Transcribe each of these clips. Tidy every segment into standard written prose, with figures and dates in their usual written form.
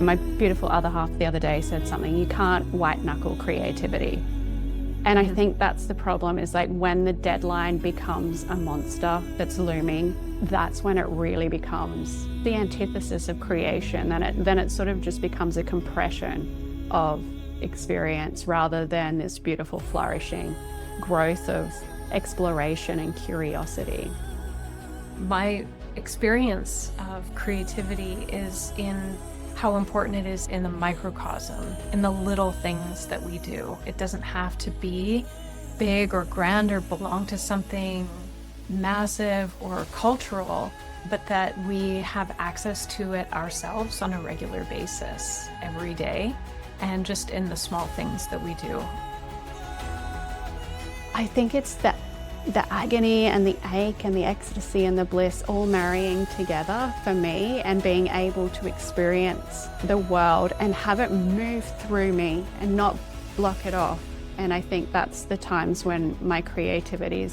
My beautiful other half the other day said something, you can't white knuckle creativity. And I think that's the problem, is like when the deadline becomes a monster that's looming, that's when it really becomes the antithesis of creation. Then it sort of just becomes a compression of experience rather than this beautiful flourishing growth of exploration and curiosity. My experience of creativity is in how important it is in the microcosm, in the little things that we do. It doesn't have to be big or grand or belong to something massive or cultural, but that we have access to it ourselves on a regular basis every day, and just in the small things that we do. I think it's the agony and the ache and the ecstasy and the bliss all marrying together for me, and being able to experience the world and have it move through me and not block it off. And I think that's the times when my creativity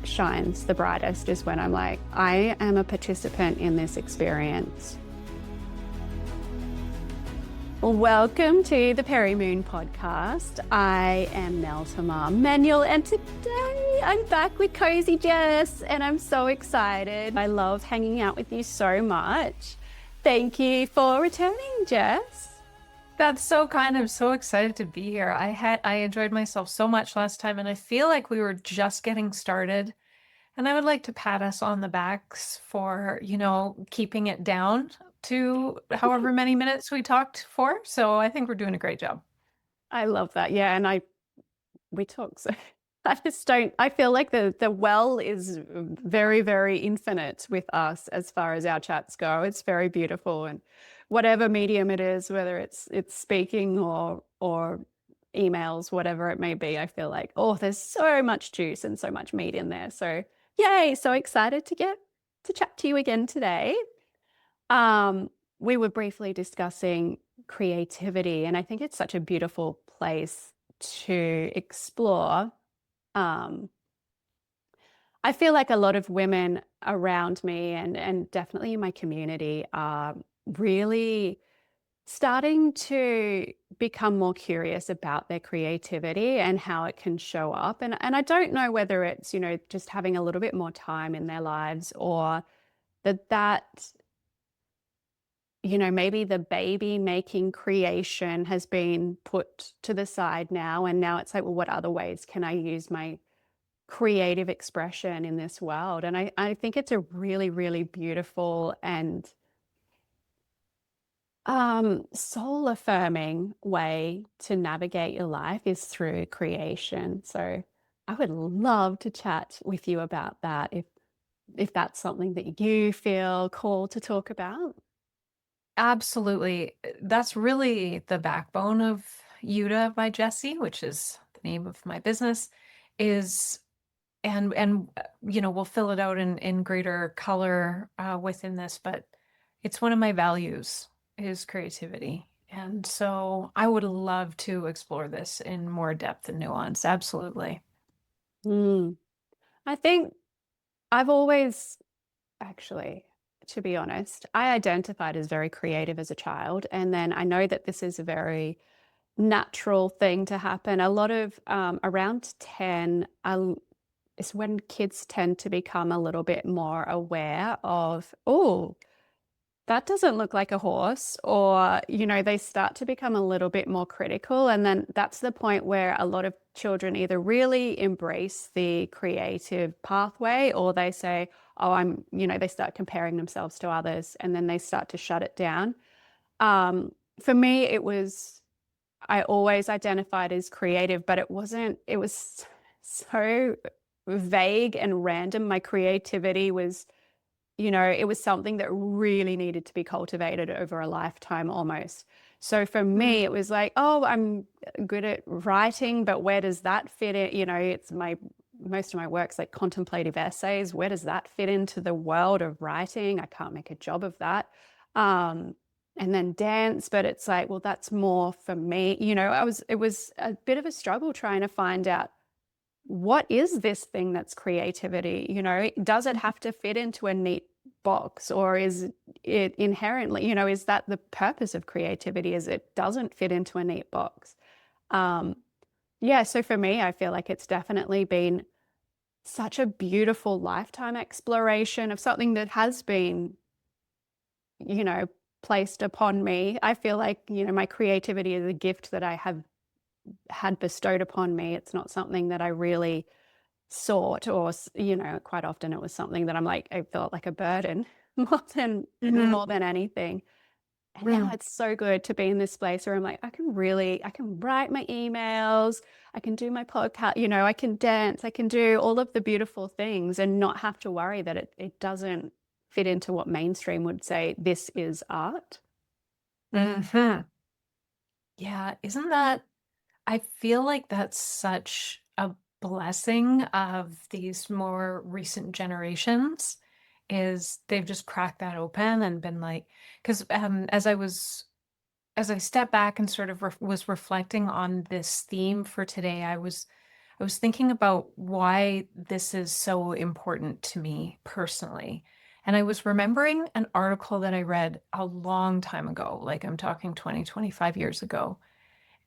shines the brightest, is when I'm like, I am a participant in this experience. Welcome to the Peri Moon podcast. I am Nelle Tamar-Manuel, and today I'm back with Cozy Jess, and I'm so excited. I love hanging out with you so much. Thank you for returning, Jess. That's so kind. I'm so excited to be here. I enjoyed myself so much last time, and I feel like we were just getting started. And I would like to pat us on the backs for, keeping it down to however many minutes we talked for. So I think we're doing a great job. I love that. Yeah, and we talk so I feel like the well is very, very infinite with us as far as our chats go. It's very beautiful, and whatever medium it is, whether it's speaking or emails, whatever it may be, I feel like, there's so much juice and so much meat in there. So yay, so excited to get to chat to you again today. We were briefly discussing creativity, and I think it's such a beautiful place to explore. I feel like a lot of women around me and definitely in my community are really starting to become more curious about their creativity and how it can show up. And I don't know whether it's, just having a little bit more time in their lives, or that maybe the baby making creation has been put to the side now. And now it's like, well, what other ways can I use my creative expression in this world? And I think it's a really, really beautiful and soul affirming way to navigate your life is through creation. So I would love to chat with you about that if that's something that you feel called to talk about. Absolutely. That's really the backbone of Euda by Jessie, which is the name of my business, and we'll fill it out in greater color within this, but it's one of my values is creativity. And so I would love to explore this in more depth and nuance. Absolutely. I think I've always, actually, to be honest, I identified as very creative as a child. And then I know that this is a very natural thing to happen. A lot of around 10 is when kids tend to become a little bit more aware of, that doesn't look like a horse, or, they start to become a little bit more critical. And then that's the point where a lot of children either really embrace the creative pathway, or they say, they start comparing themselves to others, and then they start to shut it down. For me, I always identified as creative, but it was so vague and random. My creativity was, it was something that really needed to be cultivated over a lifetime almost. So for me, it was like, I'm good at writing, but where does that fit in? It's most of my work's like contemplative essays. Where does that fit into the world of writing? I can't make a job of that. And then dance, but it's like, well, that's more for me. It was a bit of a struggle trying to find out, what is this thing that's creativity? Does it have to fit into a neat box, or is it inherently, is that the purpose of creativity, is it doesn't fit into a neat box? Um, yeah, so for me, I feel like it's definitely been such a beautiful lifetime exploration of something that has been, you know, placed upon me. I feel like, my creativity is a gift that I have had bestowed upon me. It's not something that I really sought, or, quite often it was something that I felt like a burden more than anything. And now Mm. it's so good to be in this place where I'm like, I can write my emails, I can do my podcast, I can dance, I can do all of the beautiful things and not have to worry that it doesn't fit into what mainstream would say this is art. Hmm. Yeah, isn't that I feel like that's such a blessing of these more recent generations is they've just cracked that open and been like, because as I stepped back and sort of was reflecting on this theme for today, I was thinking about why this is so important to me personally. And I was remembering an article that I read a long time ago, like I'm talking 20, 25 years ago.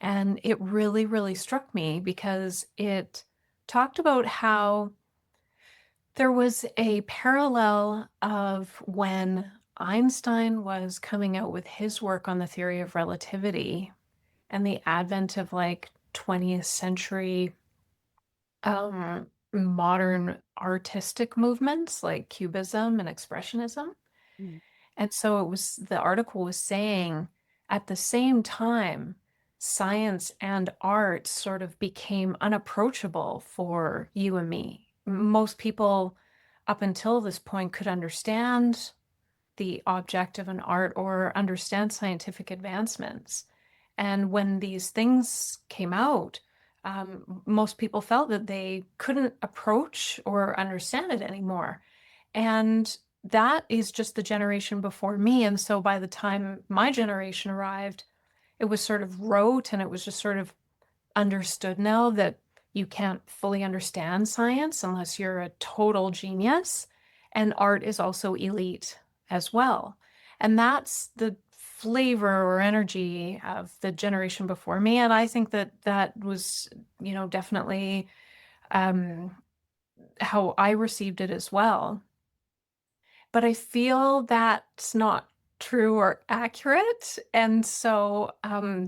And it really, really struck me because it talked about how there was a parallel of when Einstein was coming out with his work on the theory of relativity and the advent of like 20th century modern artistic movements like Cubism and Expressionism. Mm. And so the article was saying at the same time, science and art sort of became unapproachable for you and me. Most people up until this point could understand the object of an art or understand scientific advancements. And when these things came out, most people felt that they couldn't approach or understand it anymore. And that is just the generation before me. And so by the time my generation arrived, it was sort of rote and it was just sort of understood now that you can't fully understand science unless you're a total genius. And art is also elite as well. And that's the flavor or energy of the generation before me. And I think that that was, definitely um, how I received it as well. But I feel that's not true or accurate. And so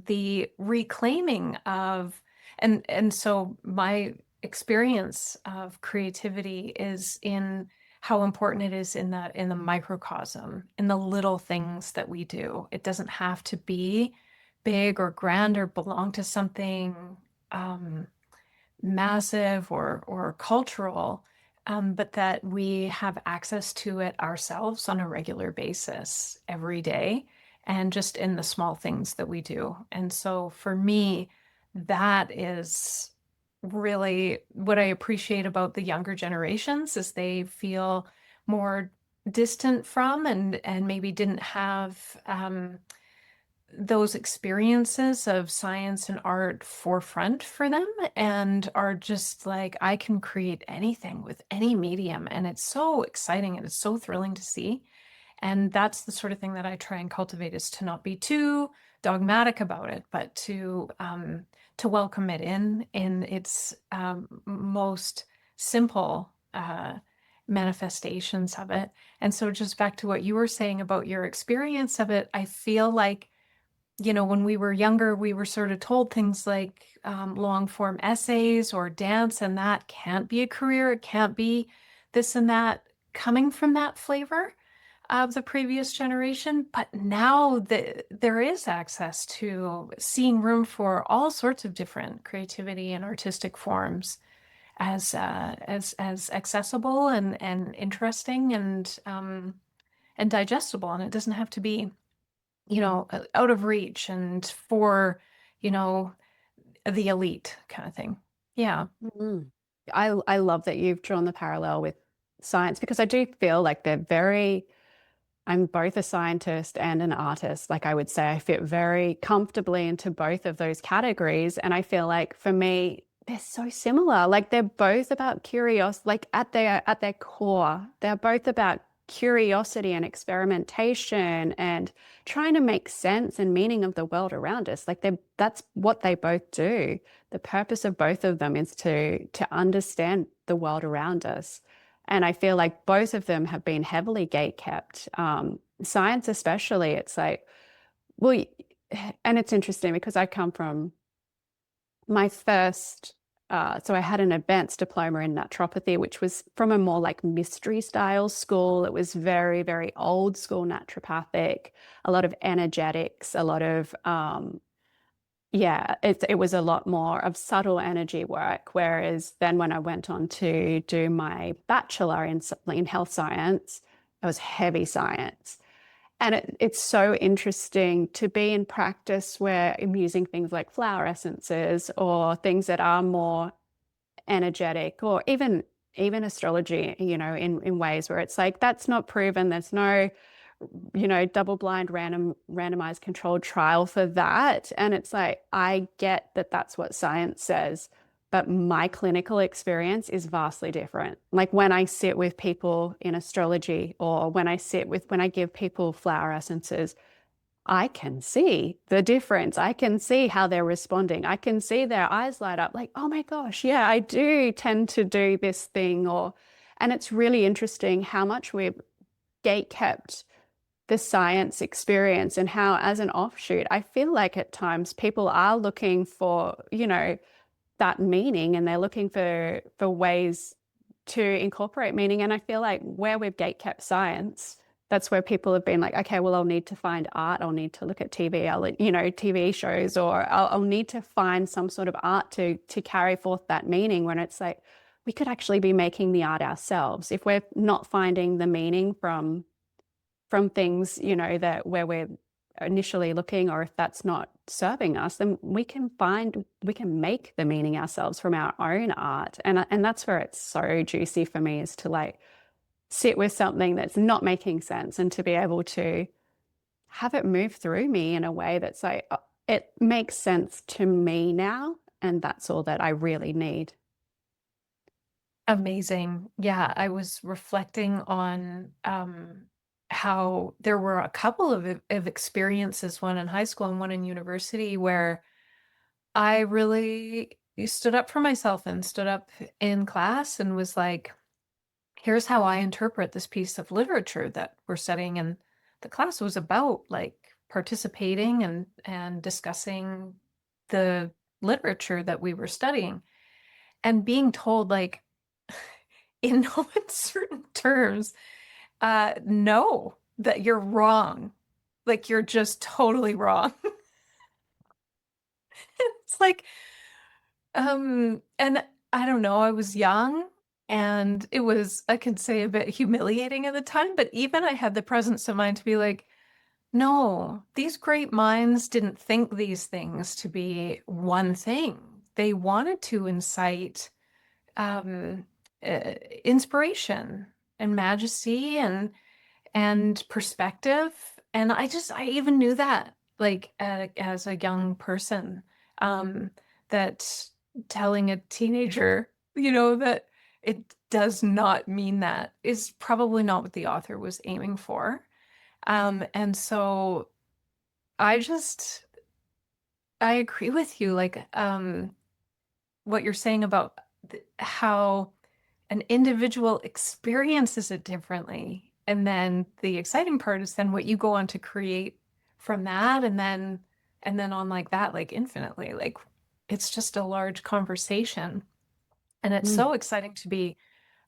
the reclaiming of and so my experience of creativity is in how important it is in the microcosm, in the little things that we do. It doesn't have to be big or grand or belong to something um, massive or cultural, but that we have access to it ourselves on a regular basis every day and just in the small things that we do. And so for me, that is really what I appreciate about the younger generations is they feel more distant from and maybe didn't have those experiences of science and art forefront for them and are just like, I can create anything with any medium. And it's so exciting and it's so thrilling to see. And that's the sort of thing that I try and cultivate is to not be too dogmatic about it, but to welcome it in its most simple manifestations of it. And so just back to what you were saying about your experience of it, I feel like when we were younger, we were sort of told things like long form essays or dance, and that can't be a career. It can't be this and that coming from that flavor of the previous generation. But now there is access to seeing room for all sorts of different creativity and artistic forms as accessible and interesting and digestible. And it doesn't have to be out of reach and for, you know, the elite kind of thing. Yeah. Mm. I love that you've drawn the parallel with science, because I do feel like I'm both a scientist and an artist. Like, I would say I fit very comfortably into both of those categories. And I feel like for me, they're so similar. Like, they're both about curiosity, like at their core, they're both about curiosity and experimentation and trying to make sense and meaning of the world around us. Like that's what they both do. The purpose of both of them is to understand the world around us. And I feel like both of them have been heavily gate kept. Science especially, it's like, well, and it's interesting because I come from my first, so I had an advanced diploma in naturopathy, which was from a more like mystery style school. It was very, very old school naturopathic, a lot of energetics, a lot of, yeah, it was a lot more of subtle energy work. Whereas then when I went on to do my bachelor in health science, it was heavy science. And it's so interesting to be in practice where I'm using things like flower essences or things that are more energetic, or even astrology, in ways where it's like that's not proven. There's no, double blind randomized controlled trial for that. And it's like I get that that's what science says, but my clinical experience is vastly different. Like when I sit with people in astrology, or when I give people flower essences, I can see the difference. I can see how they're responding. I can see their eyes light up like, oh my gosh, yeah, I do tend to do this thing. And it's really interesting how much we've gate kept the science experience, and how, as an offshoot, I feel like at times people are looking for, that meaning, and they're looking for ways to incorporate meaning. And I feel like where we've gatekept science, that's where people have been like, okay, well, I'll need to find art, I'll need to look at TV, TV shows, or I'll need to find some sort of art to carry forth that meaning, when it's like we could actually be making the art ourselves if we're not finding the meaning from things, that where we're initially looking, or if that's not serving us, then we can make the meaning ourselves from our own art. And that's where it's so juicy for me, is to like sit with something that's not making sense and to be able to have it move through me in a way that's like, it makes sense to me now. And that's all that I really need. Amazing. Yeah, I was reflecting on how there were a couple of experiences, one in high school and one in university, where I really stood up for myself and stood up in class and was like, here's how I interpret this piece of literature that we're studying. And the class was about like participating and discussing the literature that we were studying, and being told like, in no uncertain terms, no, that you're wrong. Like you're just totally wrong. It's like, and I don't know, I was young and it was, I can say, a bit humiliating at the time, but even I had the presence of mind to be like, no, these great minds didn't think these things to be one thing. They wanted to incite um, inspiration and majesty and perspective. And I even knew that, like, as a young person, um, that telling a teenager, that it does not mean that, is probably not what the author was aiming for. And so I just, I agree with you, like, what you're saying about how an individual experiences it differently. And then the exciting part is then what you go on to create from that, and then on like that, like infinitely. Like it's just a large conversation. And it's Mm. so exciting to be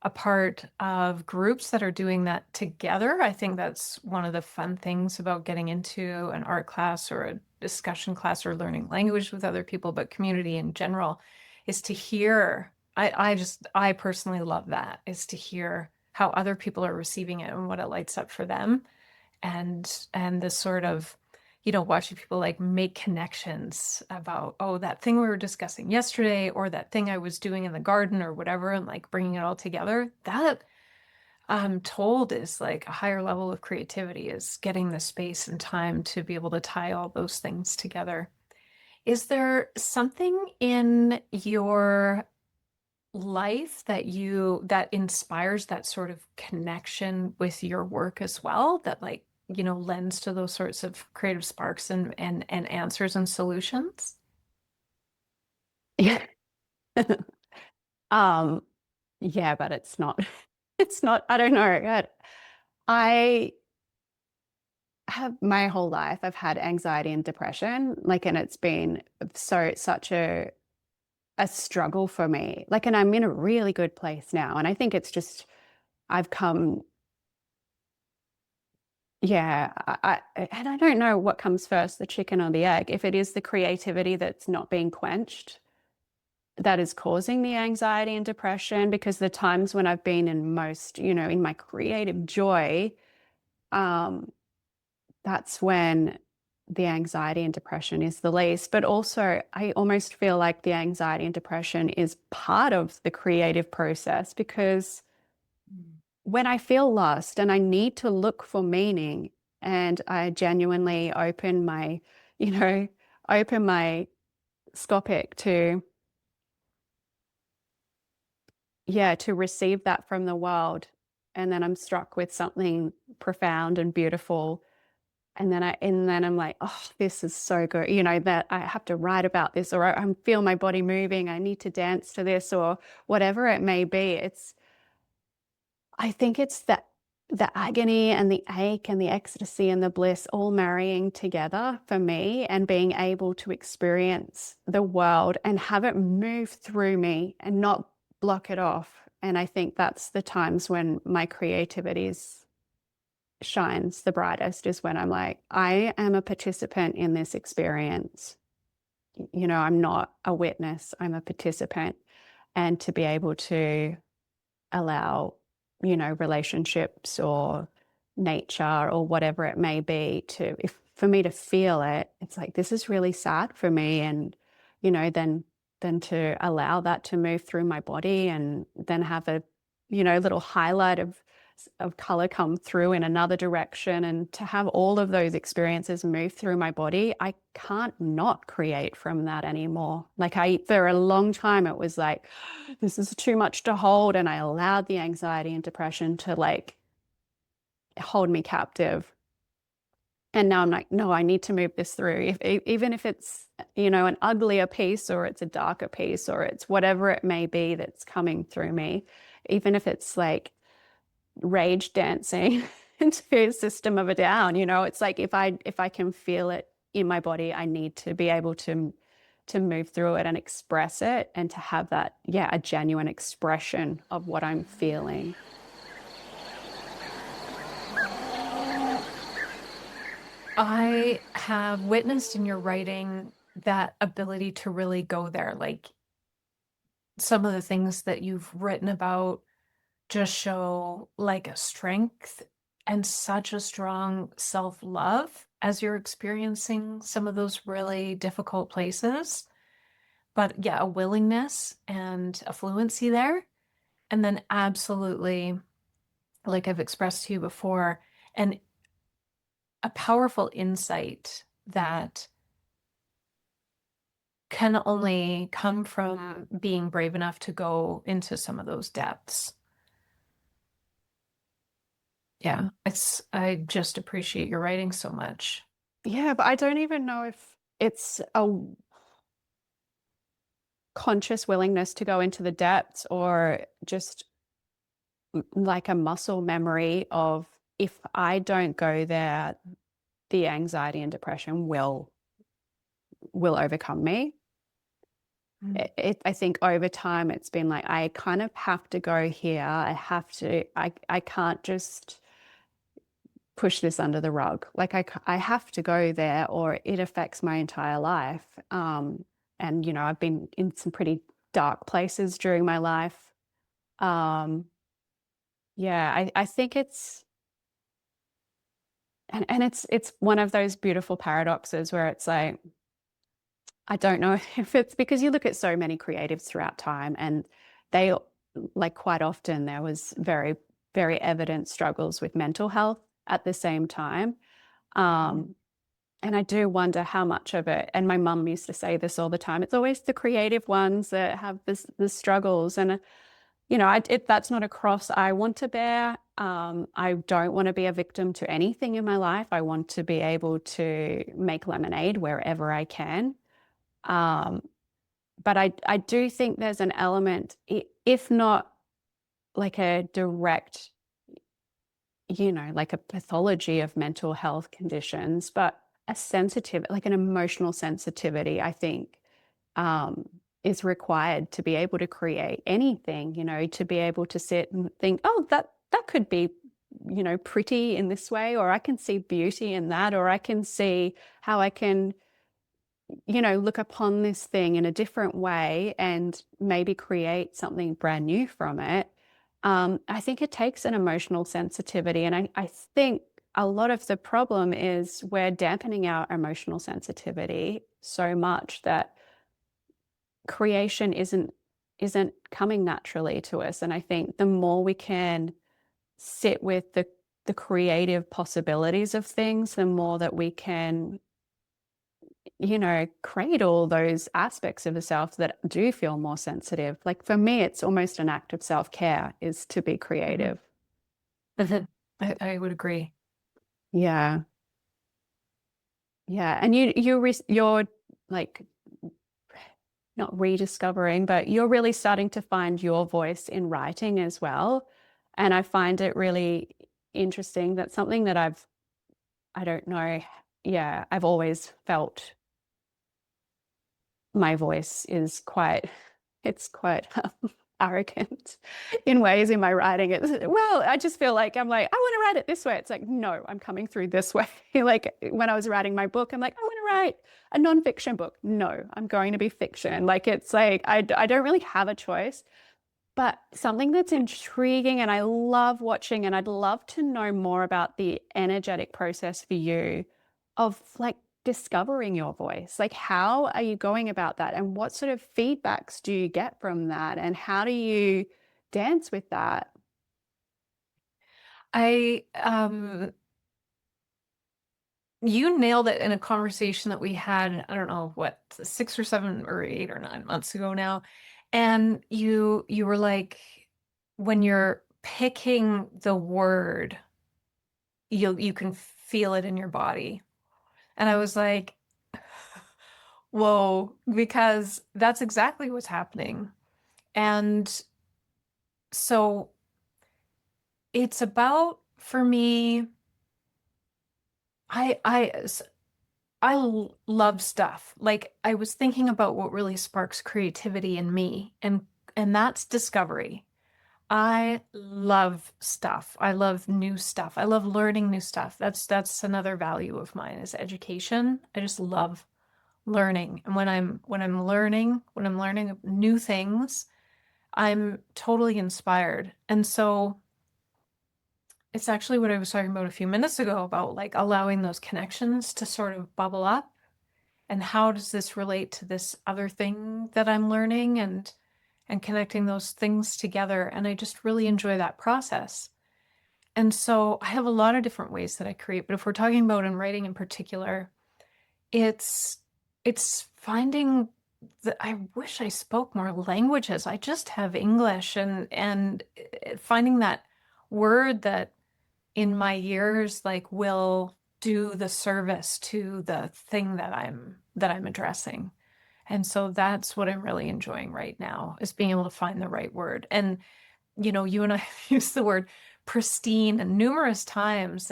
a part of groups that are doing that together. I think that's one of the fun things about getting into an art class or a discussion class or learning language with other people, but community in general, is to hear. I personally love that, is to hear how other people are receiving it and what it lights up for them. And the sort of, watching people like make connections about, oh, that thing we were discussing yesterday, or that thing I was doing in the garden or whatever, and like bringing it all together. That, I'm told, is like a higher level of creativity, is getting the space and time to be able to tie all those things together. Is there something in your life that inspires that sort of connection with your work as well, that like, lends to those sorts of creative sparks and answers and solutions? Yeah. Um, yeah, but it's not, it's not, I don't know. I have my whole life, I've had anxiety and depression, like, and it's been such a struggle for me. Like, and I'm in a really good place now. And I think it's just, I've come, yeah, and I don't know what comes first, the chicken or the egg. If it is the creativity that's not being quenched, that is causing the anxiety and depression, because the times when I've been in most, in my creative joy, um, that's when the anxiety and depression is the least. But also, I almost feel like the anxiety and depression is part of the creative process, because when I feel lost and I need to look for meaning, and I genuinely you know, open my scopic to, yeah, to receive that from the world. And then I'm struck with something profound and beautiful. And then I'm like, oh, this is so good. That I have to write about this, or I feel my body moving. I need to dance to this, or whatever it may be. I think it's that the agony and the ache and the ecstasy and the bliss all marrying together for me, and being able to experience the world and have it move through me and not block it off. And I think that's the times when my creativity shines the brightest, is when I'm like, I am a participant in this experience. I'm not a witness, I'm a participant. And to be able to allow, relationships or nature or whatever it may be, if for me to feel it, it's like, this is really sad for me. And, then to allow that to move through my body, and then have a, little highlight of color come through in another direction, and to have all of those experiences move through my body, I can't not create from that anymore. Like, for a long time, it was like, this is too much to hold. And I allowed the anxiety and depression to like hold me captive. And now I'm like, no, I need to move this through. Even if it's, an uglier piece, or it's a darker piece, or it's whatever it may be that's coming through me, even if it's like rage dancing into System of a Down, it's like, if I can feel it in my body, I need to be able to move through it and express it, and to have that, yeah, a genuine expression of what I'm feeling. I have witnessed in your writing that ability to really go there. Like, some of the things that you've written about just show like a strength and such a strong self-love as you're experiencing some of those really difficult places. But yeah, a willingness and a fluency there. And then absolutely, like I've expressed to you before, and a powerful insight that can only come from being brave enough to go into some of those depths. Yeah, I just appreciate your writing so much. Yeah, but I don't even know if it's a conscious willingness to go into the depths, or just like a muscle memory of, if I don't go there, the anxiety and depression will overcome me. Mm. I think over time it's been like, I kind of have to go here. I can't just push this under the rug. Like, I have to go there, or it affects my entire life. And, I've been in some pretty dark places during my life. Um, yeah, I think and it's one of those beautiful paradoxes where it's like, I don't know if it's because you look at so many creatives throughout time, and they, like, quite often there was very, very evident struggles with mental health at the same time. Um, And I do wonder how much of it, and my mum used to say this all the time, it's always the creative ones that have the struggles. And, that's not a cross I want to bear. I don't want to be a victim to anything in my life. I want to be able to make lemonade wherever I can. Um, but I do think there's an element, if not like a direct, like a pathology of mental health conditions, but a sensitive, like an emotional sensitivity, I think, um, is required to be able to create anything, to be able to sit and think, oh, that could be, pretty in this way, or I can see beauty in that, or I can see how I can, look upon this thing in a different way and maybe create something brand new from it. I think it takes an emotional sensitivity. And I think a lot of the problem is we're dampening our emotional sensitivity so much that creation isn't coming naturally to us. And I think the more we can sit with the creative possibilities of things, the more that we can cradle those aspects of the self that do feel more sensitive. Like for me, it's almost an act of self-care is to be Mhm. creative. I would agree. Yeah. Yeah. And you're like not rediscovering, but you're really starting to find your voice in writing as well. And I find it really interesting. That's something that I don't know. Yeah, I've always felt my voice is quite, it's quite arrogant in ways in my writing. I just feel like I'm like, I want to write it this way. It's like, no, I'm coming through this way. Like when I was writing my book, I'm like, I want to write a nonfiction book. No, I'm going to be fiction. Like it's like, I don't really have a choice. But something that's intriguing and I love watching, and I'd love to know more about the energetic process for you of like discovering your voice. Like, how are you going about that? And what sort of feedbacks do you get from that? And how do you dance with that? I You nailed it in a conversation that we had, I don't know what, 6 or 7 or 8 or 9 months ago now. And you were like, when you're picking the word, you can feel it in your body. And I was like, whoa, because that's exactly what's happening. And so it's about, for me, I I love stuff. Like I was thinking about what really sparks creativity in me, and that's discovery. I love stuff. I love new stuff. I love learning new stuff. That's another value of mine is education. I just love learning. And when I'm learning new things, I'm totally inspired. And so it's actually what I was talking about a few minutes ago about like allowing those connections to sort of bubble up. And how does this relate to this other thing that I'm learning and connecting those things together? And I just really enjoy that process. And so I have a lot of different ways that I create, but if we're talking about in writing in particular, it's it's finding that I wish I spoke more languages. I just have English and finding that word that in my years like will do the service to the thing that I'm addressing. And so that's what I'm really enjoying right now is being able to find the right word. And you and I have used the word pristine numerous times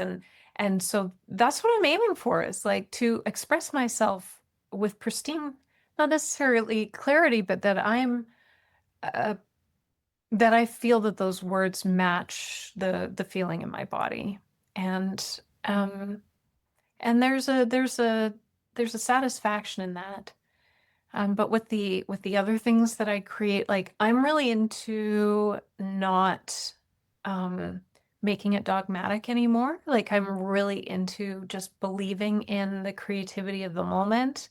and so that's what I'm aiming for is like to express myself with pristine, not necessarily clarity, but uh, that I feel that those words match the feeling in my body. And um and there's a satisfaction in that. But with the other things that I create, like I'm really into not um making it dogmatic anymore. Like I'm really into just believing in the creativity of the moment,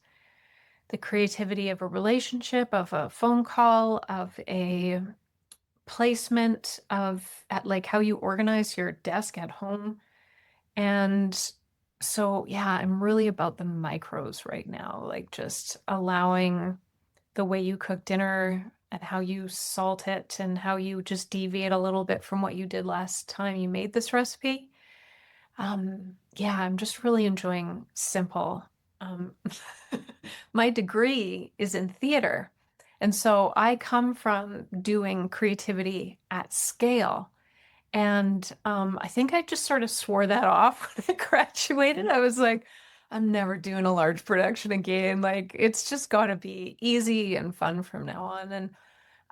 the creativity of a relationship, of a phone call, of a placement of at like how you organize your desk at home. And So yeah, I'm really about the micros right now, like just allowing the way you cook dinner and how you salt it and how you just deviate a little bit from what you did last time you made this recipe. Yeah, I'm just really enjoying simple. Um, my degree is in theater. And so I come from doing creativity at scale. And I think I just sort of swore that off when I graduated. I was like, I'm never doing a large production again. Like, it's just got to be easy and fun from now on.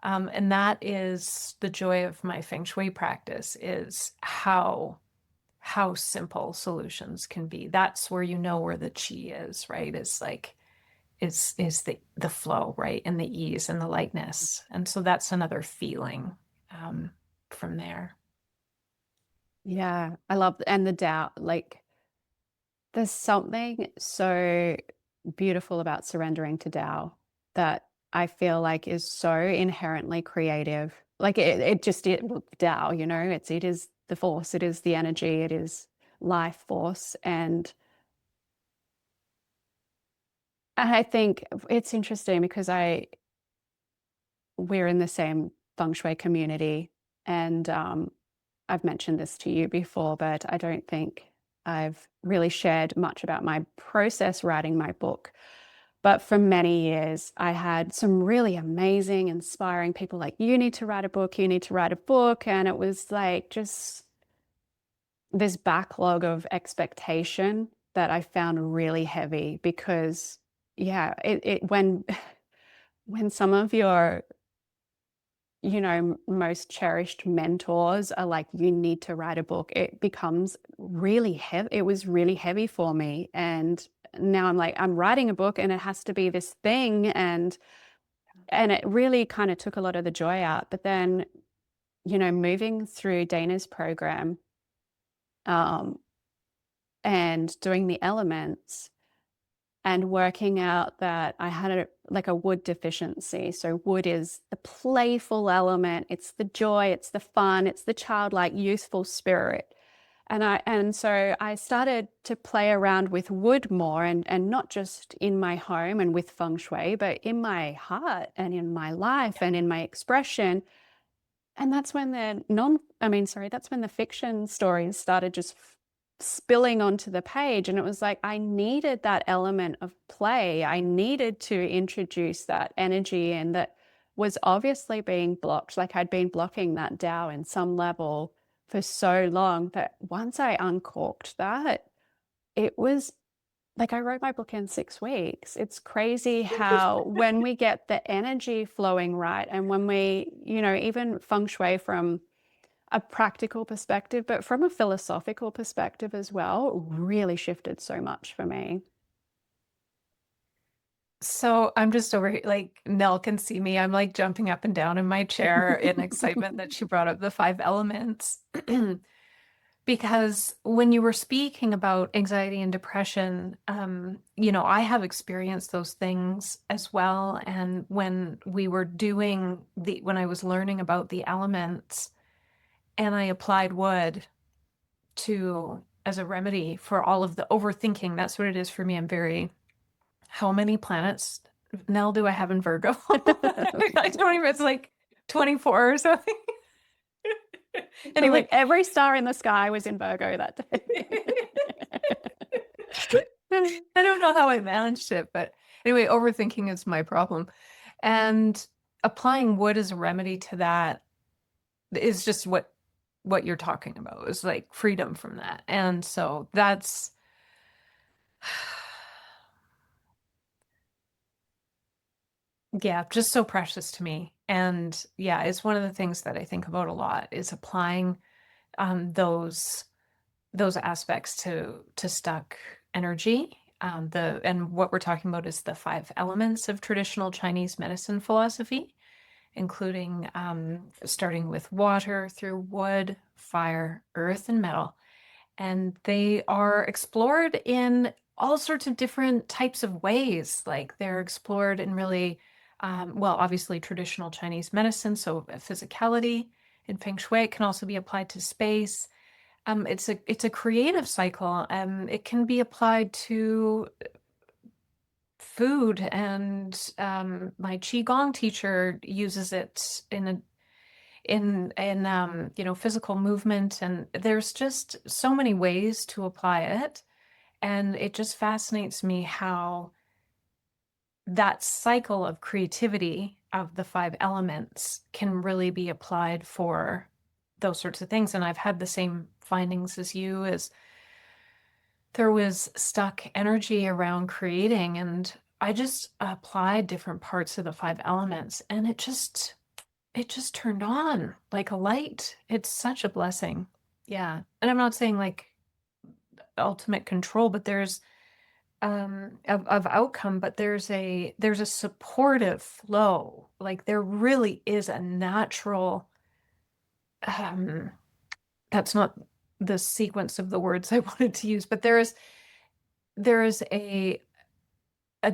And that is the joy of my feng shui practice is how simple solutions can be. That's where you know where the chi is, right? It's like is the flow, right? And the ease and the lightness. And so that's another feeling um, from there. Yeah, I love and the doubt. Like there's something so beautiful about surrendering to Tao that I feel like is so inherently creative. Like it just it Tao, you know, it is the force, it is the energy, it is life force, and I think it's interesting because I we're in the same feng shui community, and I've mentioned this to you before, but I don't think I've really shared much about my process writing my book. But for many years, I had some really amazing, inspiring people like, you need to write a book, you need to write a book. And it was like just this backlog of expectation that I found really heavy because, yeah, when some of your most cherished mentors are like, you need to write a book, it becomes really heavy. It was really heavy for me. And now I'm like, I'm writing a book and it has to be this thing. And it really kind of took a lot of the joy out. But then, moving through Dana's program, um, and doing the elements, and working out that I had like a wood deficiency. So wood is the playful element, it's the joy, it's the fun, it's the childlike, youthful spirit. And so I started to play around with wood more and not just in my home and with feng shui, but in my heart and in my life and in my expression. And that's when that's when the fiction stories started just spilling onto the page. And it was like, I needed that element of play. I needed to introduce that energy in that was obviously being blocked. Like I'd been blocking that Tao in some level for so long that once I uncorked that, it was like I wrote my book in 6 weeks. It's crazy how when we get the energy flowing right and when we, even feng shui from a practical perspective, but from a philosophical perspective as well, really shifted so much for me. So I'm just over here, like Nell can see me. I'm like jumping up and down in my chair in excitement that she brought up the five elements. Because when you were speaking about anxiety and depression, I have experienced those things as well. And when I was learning about the elements and I applied wood to as a remedy for all of the overthinking, that's what it is for me. How many planets, Nell, do I have in Virgo? I don't even, it's like 24 or something. Anyway, Anyway, like every star in the sky was in Virgo that day. I don't know how I managed it, but anyway, overthinking is my problem. And applying wood as a remedy to that is just what you're talking about is like freedom from that. And so that's yeah, just so precious to me. And yeah, it's one of the things that I think about a lot is applying those aspects to stuck energy. And what we're talking about is the five elements of traditional Chinese medicine philosophy, including starting with water through wood, fire, earth, and metal. And they are explored in all sorts of different types of ways. Like they're explored in really, obviously traditional Chinese medicine, so physicality. In Feng Shui, it can also be applied to space. It's a creative cycle. It can be applied to food, and my qigong teacher uses it in physical movement, and there's just so many ways to apply it, and it just fascinates me how that cycle of creativity of the five elements can really be applied for those sorts of things. And I've had the same findings as you, as there was stuck energy around creating, and I just applied different parts of the five elements, and it just turned on like a light. It's such a blessing. Yeah. And I'm not saying like ultimate control, but there's of outcome, but there's a supportive flow. Like there really is a natural um that's not the sequence of the words I wanted to use, but there is a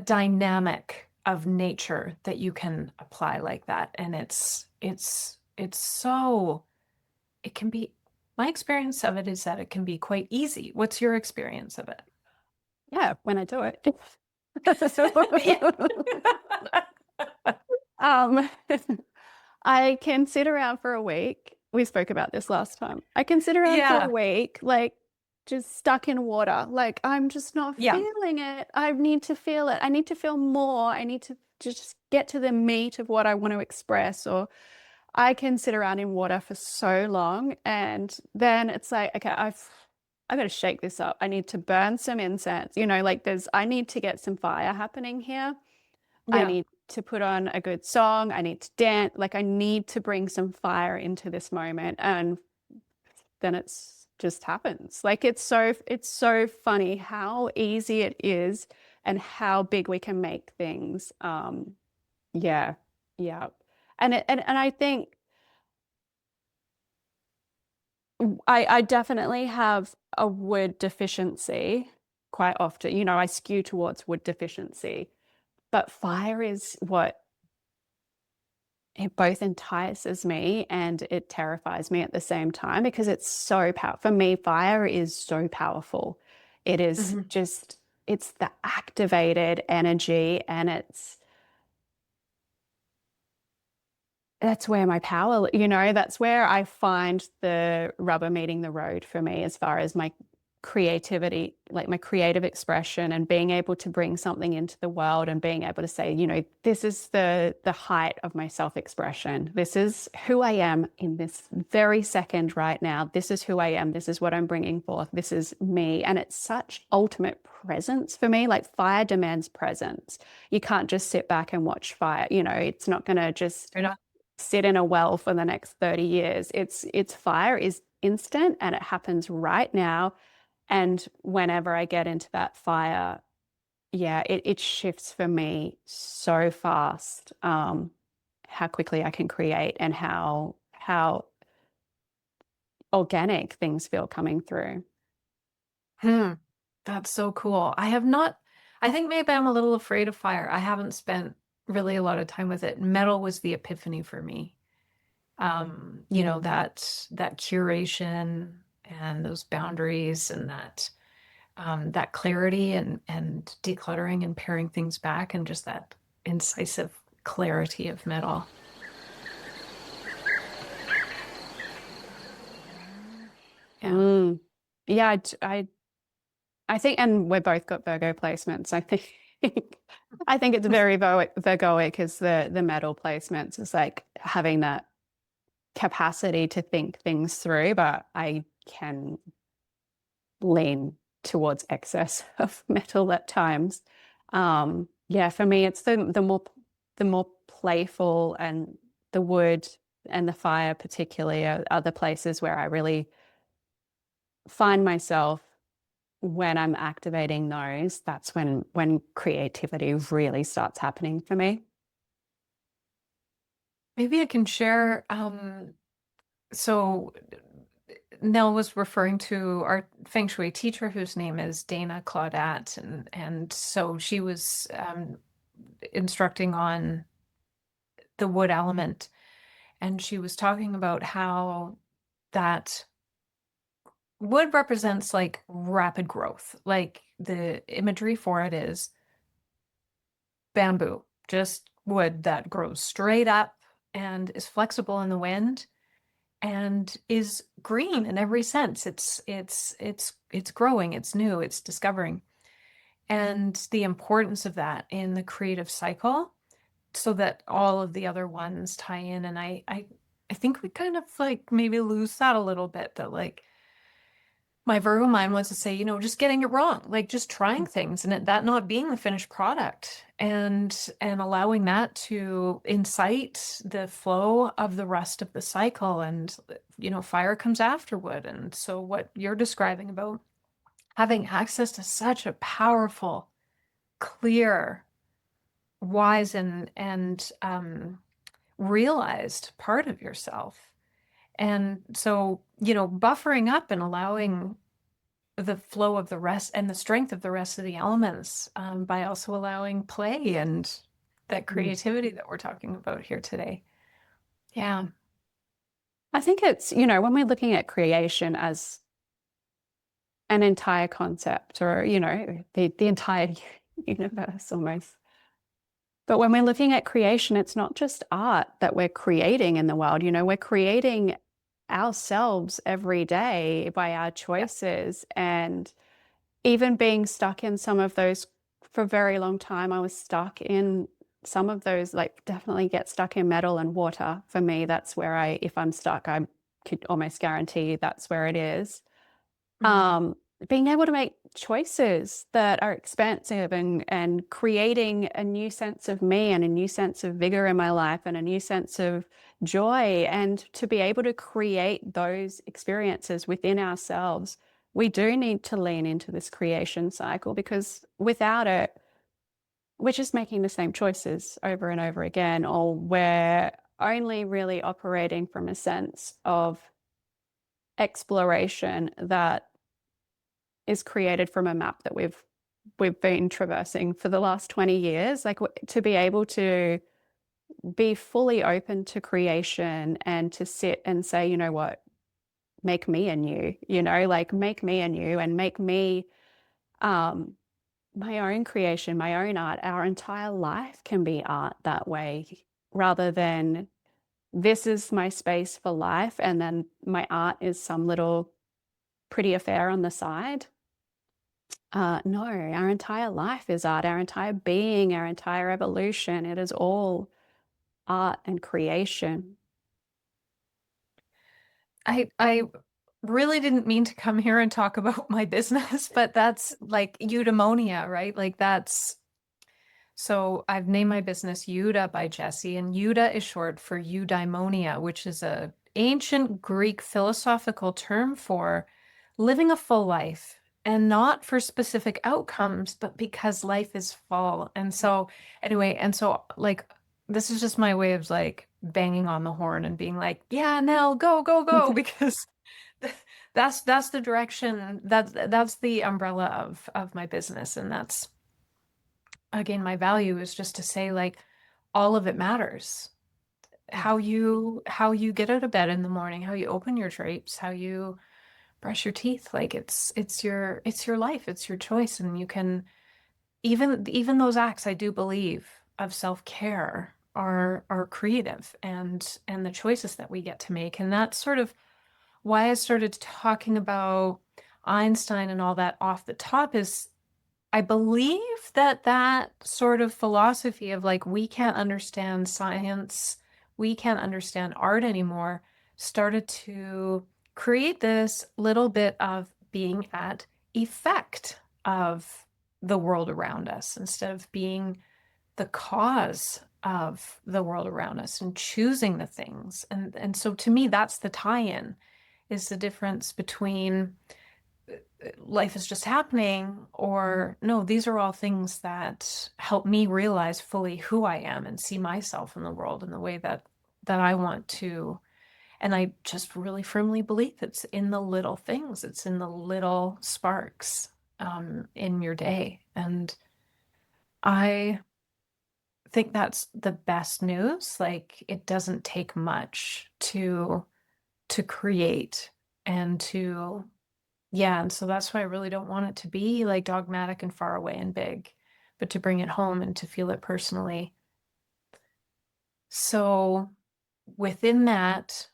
dynamic of nature that you can apply like that. And it's so it can be my experience of it is that it can be quite easy. What's your experience of it? Yeah, when I do it. Yeah. Um, I can sit around for a week. We spoke about this last time. I can sit around for a Yeah. week, like just stuck in water. Like I'm just not Yeah. feeling it. I need to feel it. I need to feel more. I need to just get to the meat of what I want to express. Or I can sit around in water for so long. And then it's like, okay, I've got to shake this up. I need to burn some incense. Like I need to get some fire happening here. I Yeah. need to put on a good song. I need to dance. Like I need to bring some fire into this moment. And then it's just happens. Like it's so funny how easy it is and how big we can make things. Yeah. Yeah. And I think I definitely have a wood deficiency quite often. I skew towards wood deficiency, but fire is what it both entices me and it terrifies me at the same time because it's so powerful. For me, fire is so powerful. It is Mhm. just, it's the activated energy and that's where my power, that's where I find the rubber meeting the road for me as far as my creativity, like my creative expression and being able to bring something into the world and being able to say, this is the height of my self-expression. This is who I am in this very second right now. This is who I am. This is what I'm bringing forth. This is me. And it's such ultimate presence for me. Like fire demands presence. You can't just sit back and watch fire. It's not going to just You're not. sit in a well for the next 30 years. It's fire is instant and it happens right now. And whenever I get into that fire, yeah, it shifts for me so fast. How quickly I can create and how organic things feel coming through. Hmm. That's so cool. I think maybe I'm a little afraid of fire. I haven't spent really a lot of time with it. Metal was the epiphany for me. That curation and those boundaries and that clarity and decluttering and paring things back and just that incisive clarity of metal. Yeah. Mm. Yeah, I think, and we're both got Virgo placements. I think I think it's very Virgoic is the metal placements. It's like having that capacity to think things through, but I can lean towards excess of metal at times. Yeah, for me, it's the more playful and the wood and the fire particularly are the places where I really find myself when I'm activating those. That's when creativity really starts happening for me. Maybe I can share. So Nell was referring to our feng shui teacher, whose name is Dana Claudette, and so she was instructing on the wood element, and she was talking about how that wood represents like rapid growth. Like the imagery for it is bamboo, just wood that grows straight up and is flexible in the wind and is green in every sense. It's growing, it's new, it's discovering. And the importance of that in the creative cycle so that all of the other ones tie in. And I think we kind of like maybe lose that a little bit, that like my Virgo mind wants to say, just getting it wrong, like just trying things and that not being the finished product, and allowing that to incite the flow of the rest of the cycle. And, fire comes after wood. And so what you're describing about having access to such a powerful, clear, wise and realized part of yourself. And so, buffering up and allowing the flow of the rest and the strength of the rest of the elements, by also allowing play and that creativity that we're talking about here today. Yeah. I think it's, when we're looking at creation as an entire concept or, the entire universe almost. But when we're looking at creation, it's not just art that we're creating in the world. We're creating ourselves every day by our choices. And even being stuck in some of those for a very long time, I was stuck in some of those, like definitely get stuck in metal and water. For me, that's where if I'm stuck, I could almost guarantee that's where it is. Mhm. Being able to make choices that are expansive and creating a new sense of me and a new sense of vigor in my life and a new sense of joy, and to be able to create those experiences within ourselves. We do need to lean into this creation cycle, because without it, we're just making the same choices over and over again, or we're only really operating from a sense of exploration that is created from a map that we've been traversing for the last 20 years. Like, to be able to be fully open to creation and to sit and say, you know what, make me anew, like make me anew and make me um my own creation, my own art. Our entire life can be art that way, rather than this is my space for life and then my art is some little pretty affair on the side. No, our entire life is art, our entire being, our entire evolution. It is all art and creation. I really didn't mean to come here and talk about my business, but that's like eudaimonia, right? Like that's so I've named my business Euda by Jessie, and Euda is short for eudaimonia, which is a ancient Greek philosophical term for living a full life, and not for specific outcomes, but because life is full. And so anyway, and so like this is just my way of like banging on the horn and being like, yeah, Nell, go, go, go, because that's the direction, that's the umbrella of my business. And that's again, my value is just to say like all of it matters. How you get out of bed in the morning, how you open your drapes, how you brush your teeth, like it's your life, it's your choice. And you can even those acts, I do believe, of self-care are creative, and the choices that we get to make. And that's sort of why I started talking about Einstein and all that off the top. Is I believe that that sort of philosophy of like, we can't understand science, we can't understand art anymore, started to create this little bit of being at effect of the world around us instead of being the cause of the world around us and choosing the things. And so to me, that's the tie-in, is the difference between life is just happening, or no, these are all things that help me realize fully who I am and see myself in the world in the way that I want to. And I just really firmly believe it's in the little things, it's in the little sparks, in your day. And I think that's the best news. Like, it doesn't take much to create and to Yeah, and so that's why I really don't want it to be like dogmatic and far away and big, but to bring it home and to feel it personally. So within that,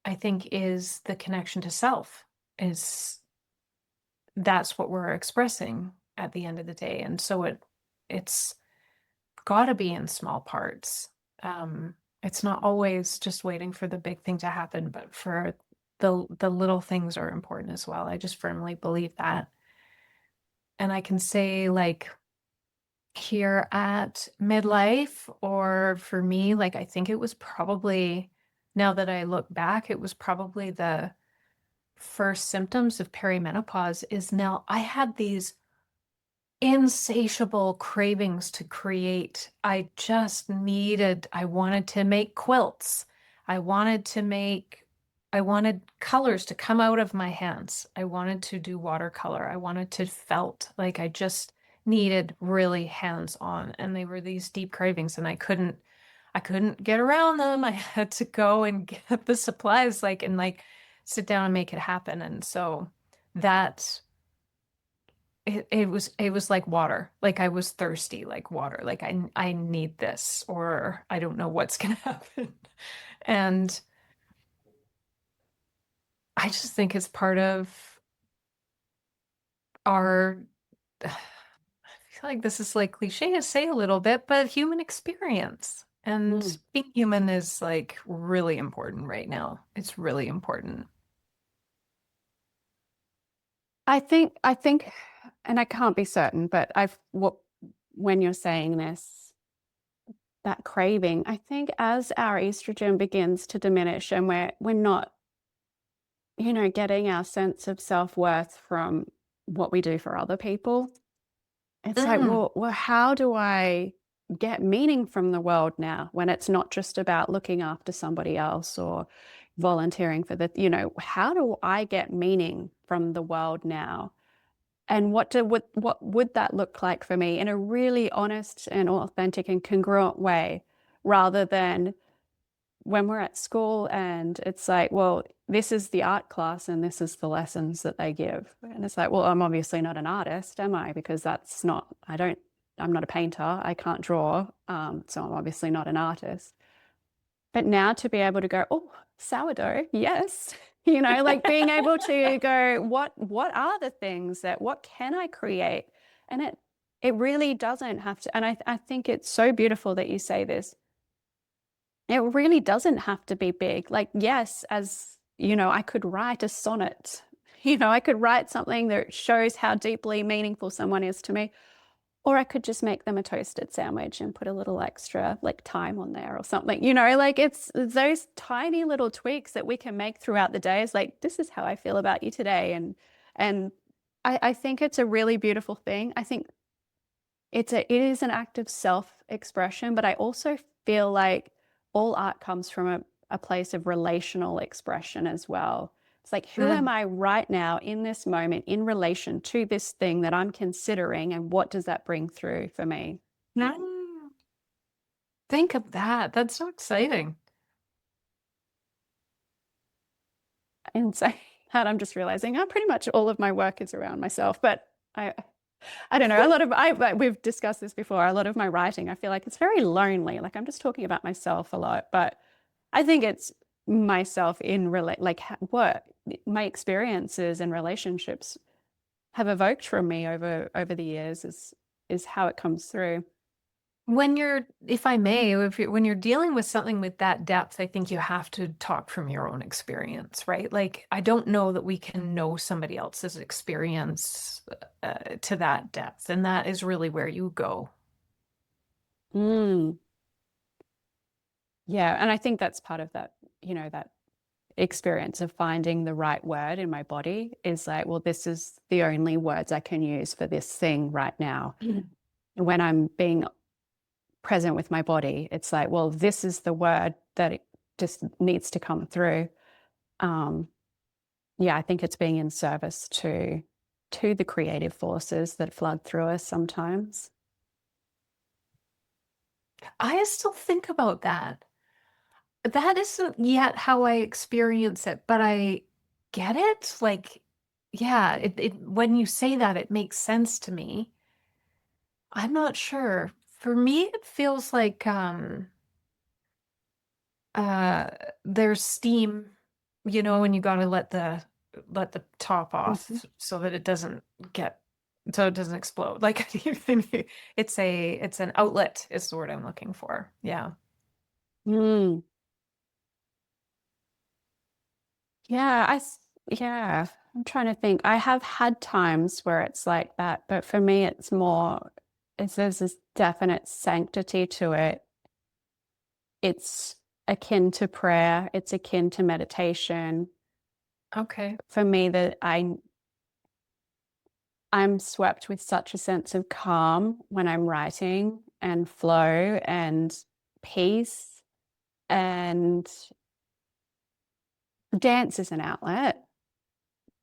I think is the connection to self is that's what we're expressing at the end of the day. And so it's got to be in small parts. It's not always just waiting for the big thing to happen, but for the little things are important as well. I just firmly believe that. And I can say like here at midlife or for me, like I think it was probably now that I look back, it was probably the first symptoms of perimenopause is now I had these insatiable cravings to create. I wanted to make quilts. I wanted colors to come out of my hands. I wanted to do watercolor. I wanted to felt like I just needed really hands-on. And they were these deep cravings and I couldn't get around them. I had to go and get the supplies and like sit down and make it happen. And so that it was like water. Like I was thirsty like water. Like I need this or I don't know what's gonna happen. And I just think it's part of our I feel like this is like cliche to say a little bit, but human experience. And Mm. being human is like really important right now. It's really important. I think, and I can't be certain, but when you're saying this, that craving, I think as our estrogen begins to diminish and we're not, getting our sense of self-worth from what we do for other people, it's like, Mm, well, how do I get meaning from the world now when it's not just about looking after somebody else or volunteering for how do I get meaning from the world now? And what would that look like for me in a really honest and authentic and congruent way, rather than when we're at school and it's like, well, this is the art class and this is the lessons that they give. And it's like, well, I'm obviously not an artist, am I? Because I'm not a painter. I can't draw. So I'm obviously not an artist. But now to be able to go, oh, sourdough, yes. Like being able to go, what are the things what can I create? And it really doesn't have to, and I think it's so beautiful that you say this. It really doesn't have to be big. Like, yes, as I could write a sonnet. I could write something that shows how deeply meaningful someone is to me. Or I could just make them a toasted sandwich and put a little extra like thyme on there or something. Like it's those tiny little tweaks that we can make throughout the day. It's like, this is how I feel about you today. And I think it's a really beautiful thing. I think it is an act of self-expression, but I also feel like all art comes from a place of relational expression as well. It's like, who am mm, I right now in this moment in relation to this thing that I'm considering, and what does that bring through for me? mm. Think of that. That's so exciting. And saying that, I'm just realizing, pretty much all of my work is around myself. But I don't know. A lot of we've discussed this before. A lot of my writing, I feel like it's very lonely. Like I'm just talking about myself a lot, but I think it's myself in what my experiences and relationships have evoked from me over the years is how it comes through. When you're, if I may, when you're dealing with something with that depth, I think you have to talk from your own experience, right? Like, I don't know that we can know somebody else's experience to that depth. And that is really where you go. Mm, yeah, and I think that's part of that, that experience of finding the right word in my body is like, well, this is the only words I can use for this thing right now. Mhm. When I'm being present with my body, it's like, well, this is the word that it just needs to come through. Um, yeah, I think it's being in service to the creative forces that flood through us sometimes. I still think about that. That isn't yet how I experience it, but I get it. Like, yeah, it when you say that, it makes sense to me. I'm not sure. For me, it feels like uh there's steam, when you gotta let the top Mhm. off so that it doesn't get so it doesn't explode. Like it's an outlet is the word I'm looking for. Yeah. Mm. Yeah, yeah, I'm trying to think. I have had times where it's like that, but for me, it's more, there's this definite sanctity to it. It's akin to prayer, it's akin to meditation. Okay. For me, that I'm swept with such a sense of calm when I'm writing and flow and peace. And dance is an outlet,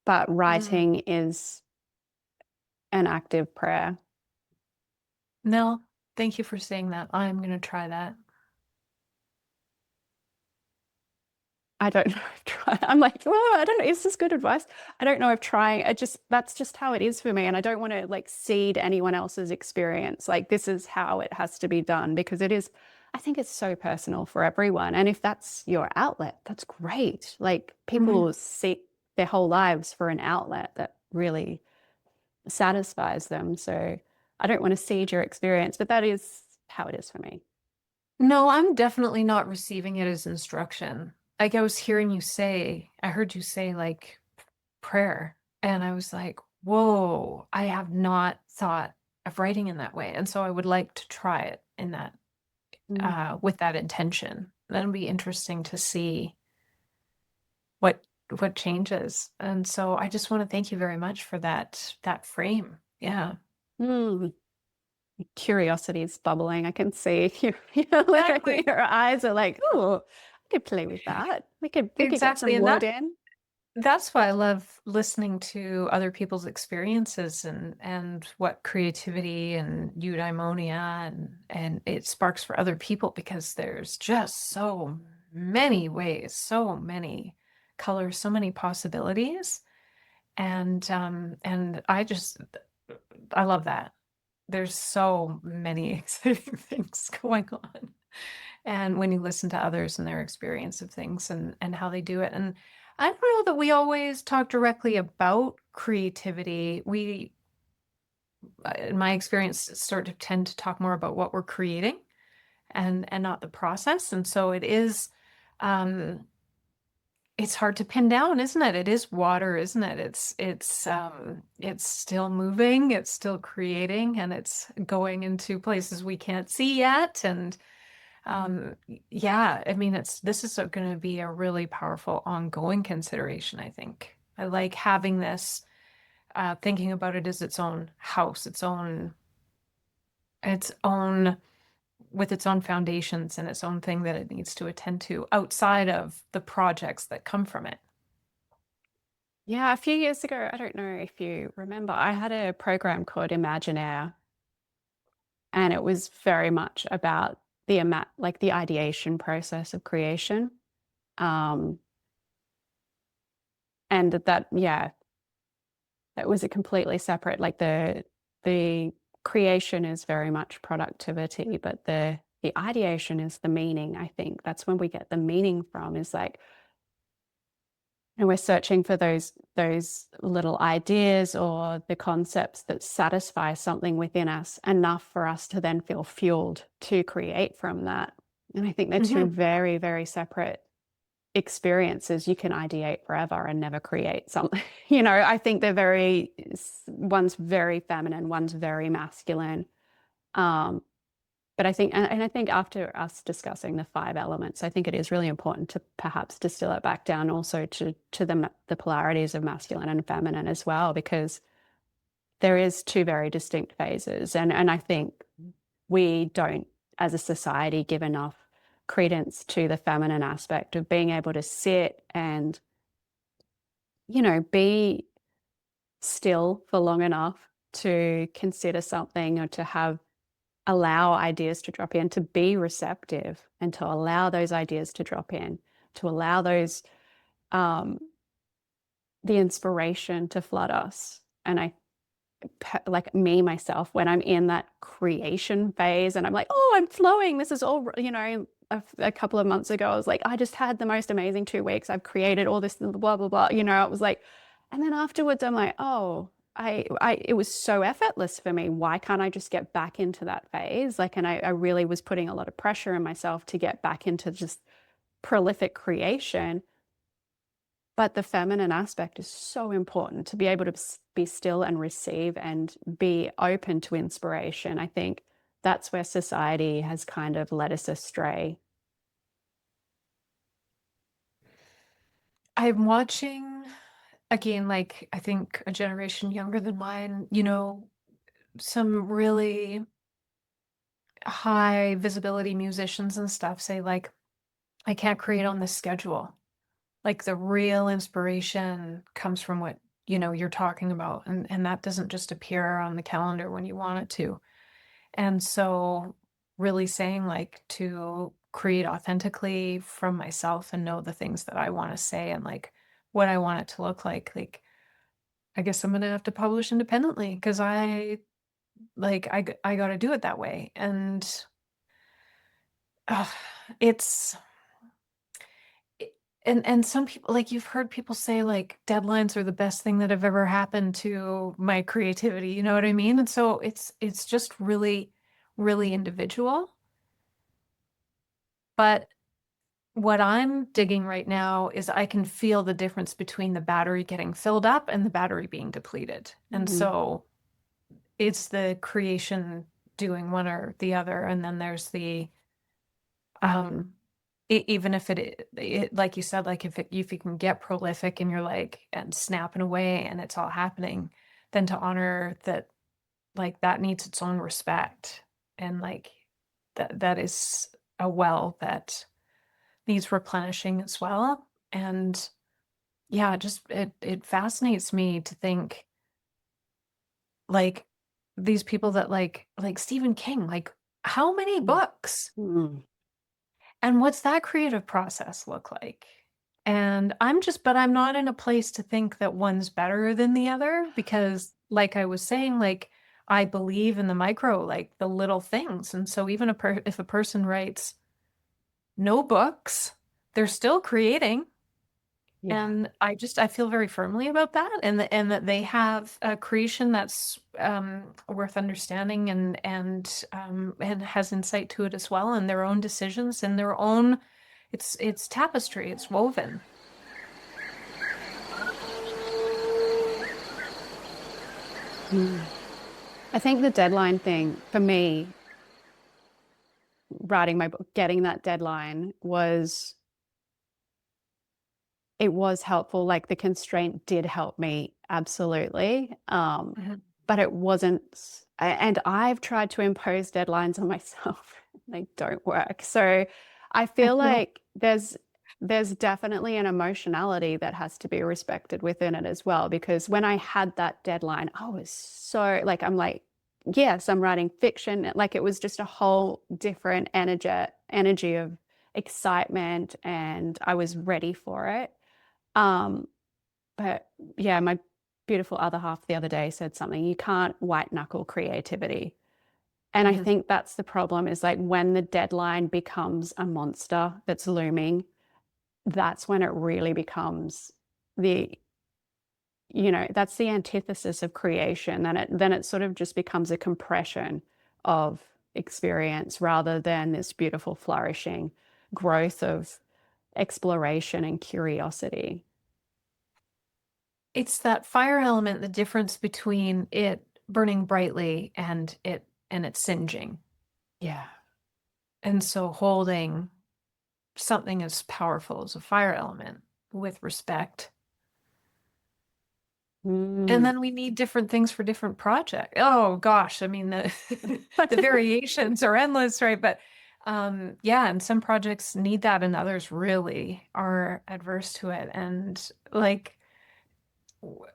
but Mm. writing is an active prayer. Nell, thank you for saying that. I'm gonna try that. I don't know if trying, I'm like, well, I don't know. Is this good advice? I don't know if trying, that's just how it is for me. And I don't want to like seed anyone else's experience. Like, this is how it has to be done because it is, I think it's so personal for everyone. And if that's your outlet, that's great. Like, Mhm. people seek their whole lives for an outlet that really satisfies them. So I don't want to seed your experience, but that is how it is for me. No, I'm definitely not receiving it as instruction. Like I heard you say like prayer, and I was like, whoa, I have not thought of writing in that way. And so I would like to try it in that Mm. with that intention. That'll be interesting to see what what changes. And so I just want to thank you very much for that frame. Yeah. Mm. Curiosity is bubbling. I can see literally Exactly. your eyes are like, oh, I could play with that. We could get Exactly. some And word in. that's why I love listening to other people's experiences and what creativity and eudaimonia and it sparks for other people because there's just so many ways, so many colors, so many possibilities. And I love that. There's so many exciting things going on. And when you listen to others and their experience of things and how they do it. And I don't know that we always talk directly about creativity. In my experience, sort of tend to talk more about what we're creating and not the process. And so um, it's hard to pin down, isn't it? It is water, isn't it? It's still moving, it's still creating, and it's going into places we can't see yet. And yeah, I mean, this is going to be a really powerful ongoing consideration, I think. I like having this, thinking about it as its own house, its own, with its own foundations and its own thing that it needs to attend to outside of the projects that come from it. Yeah, a few years ago, I don't know if you remember, I had a program called Imaginaire, and it was very much about like the ideation process of creation. Um, and yeah, that was a completely separate, like the creation is very much productivity, but the ideation is the meaning. I think that's when we get the meaning from, is like, and we're searching for those little ideas or the concepts that satisfy something within us enough for us to then feel fueled to create from that. And I think they're two Hmm. very, very separate experiences. You can ideate forever and never create something. I think they're one's very feminine, one's very masculine. Um, but I think, and I think after us discussing the five elements, I think it is really important to perhaps distill it back down also to the polarities of masculine and feminine as well, because there is two very distinct phases, and I think we don't, as a society, give enough credence to the feminine aspect of being able to sit and be still for long enough to consider something or to have allow ideas to drop in, to be receptive and to allow those ideas to drop in, to allow those um, the inspiration to flood us. And like me, myself, when I'm in that creation phase and I'm like, oh, I'm flowing. This is all, a couple of months ago, I was like, I just had the most amazing 2 weeks. I've created all this, blah, blah, blah. It was like, and then afterwards, I'm like, oh, it was so effortless for me. Why can't I just get back into that phase? Like, and I really was putting a lot of pressure on myself to get back into just prolific creation. But the feminine aspect is so important to be able to be still and receive and be open to inspiration. I think that's where society has kind of led us astray. I'm watching again, like I think a generation younger than mine, some really high visibility musicians and stuff say like, I can't create on this schedule. Like the real inspiration comes from what, you're talking about. And that doesn't just appear on the calendar when you want it to. And so really saying like to create authentically from myself and know the things that I want to say and like what I want it to look like I guess I'm gonna have to publish independently because I got to do it that way. And uh, it's it- and some people like you've heard people say like deadlines are the best thing that have ever happened to my creativity. You know what I mean? And so it's just really, really individual. But what I'm digging right now is I can feel the difference between the battery getting filled up and the battery being depleted. And Mm, so it's the creation doing one or the other. And then there's the, um, even if it, like you said, like if you can get prolific and you're like, and snapping away and it's all happening, then to honor that, like that needs its own respect. And like that is a well that needs replenishing as well. And yeah, it fascinates me to think like these people that like Stephen King, like how many mm, books mm. and what's that creative process look like? And but I'm not in a place to think that one's better than the other because like I was saying, like I believe in the micro, like the little things. And so even if a person writes no books, they're still creating. Yeah. And I feel very firmly about that, and that they have a creation that's worth understanding and has insight to it as well, and their own decisions and their own. It's tapestry. It's woven. Mm. I think the deadline thing for me, writing my book, getting that deadline it was helpful. Like the constraint did help me absolutely. Mhm. But it wasn't, and I've tried to impose deadlines on myself. They don't work. So I I feel know. like there's definitely an emotionality that has to be respected within it as well. Because when I had that deadline, I was so like, I'm like, yes, I'm writing fiction. Like it was just a whole different energy of excitement, and I was ready for it. Um, but yeah, my beautiful other half the other day said something, you can't white knuckle creativity. And I Mhm. think that's the problem is like when the deadline becomes a monster that's looming, that's when it really becomes the, that's the antithesis of creation. Then it sort of just becomes a compression of experience rather than this beautiful flourishing growth of exploration and curiosity. It's that fire element, the difference between it burning brightly and it singeing. Yeah. And so holding something as powerful as a fire element with respect. And Mm. then we need different things for different projects. Oh gosh, I mean the the variations are endless, right? But yeah, and some projects need that and others really are adverse to it. And like w-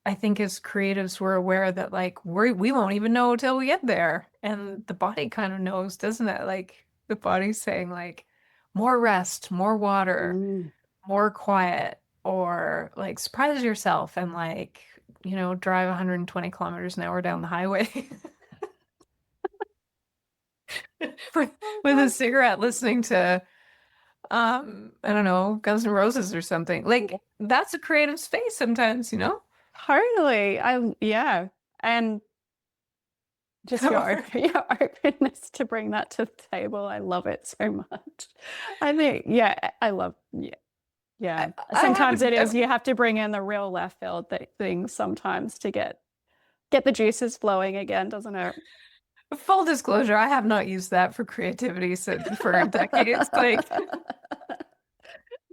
I think as creatives we're aware that like we won't even know till we get there. And the body kind of knows, doesn't it? Like the body's saying like more rest, more water, Mm. more quiet. or like surprise yourself and like, drive 120 kilometers an hour down the highway for, Oh with a God. cigarette listening to, I don't know, Guns N' Roses or something. Yeah. Like that's a creative space sometimes, you know? Totally. Yeah. And just Or your openness to bring that to the table. I love it so much. I think, yeah, I love, yeah, I, yeah. I Sometimes haven't, it is, you have to bring in the real left field things sometimes to get the juices flowing again, doesn't it? full disclosure, I have not used that for creativity for decades. Like,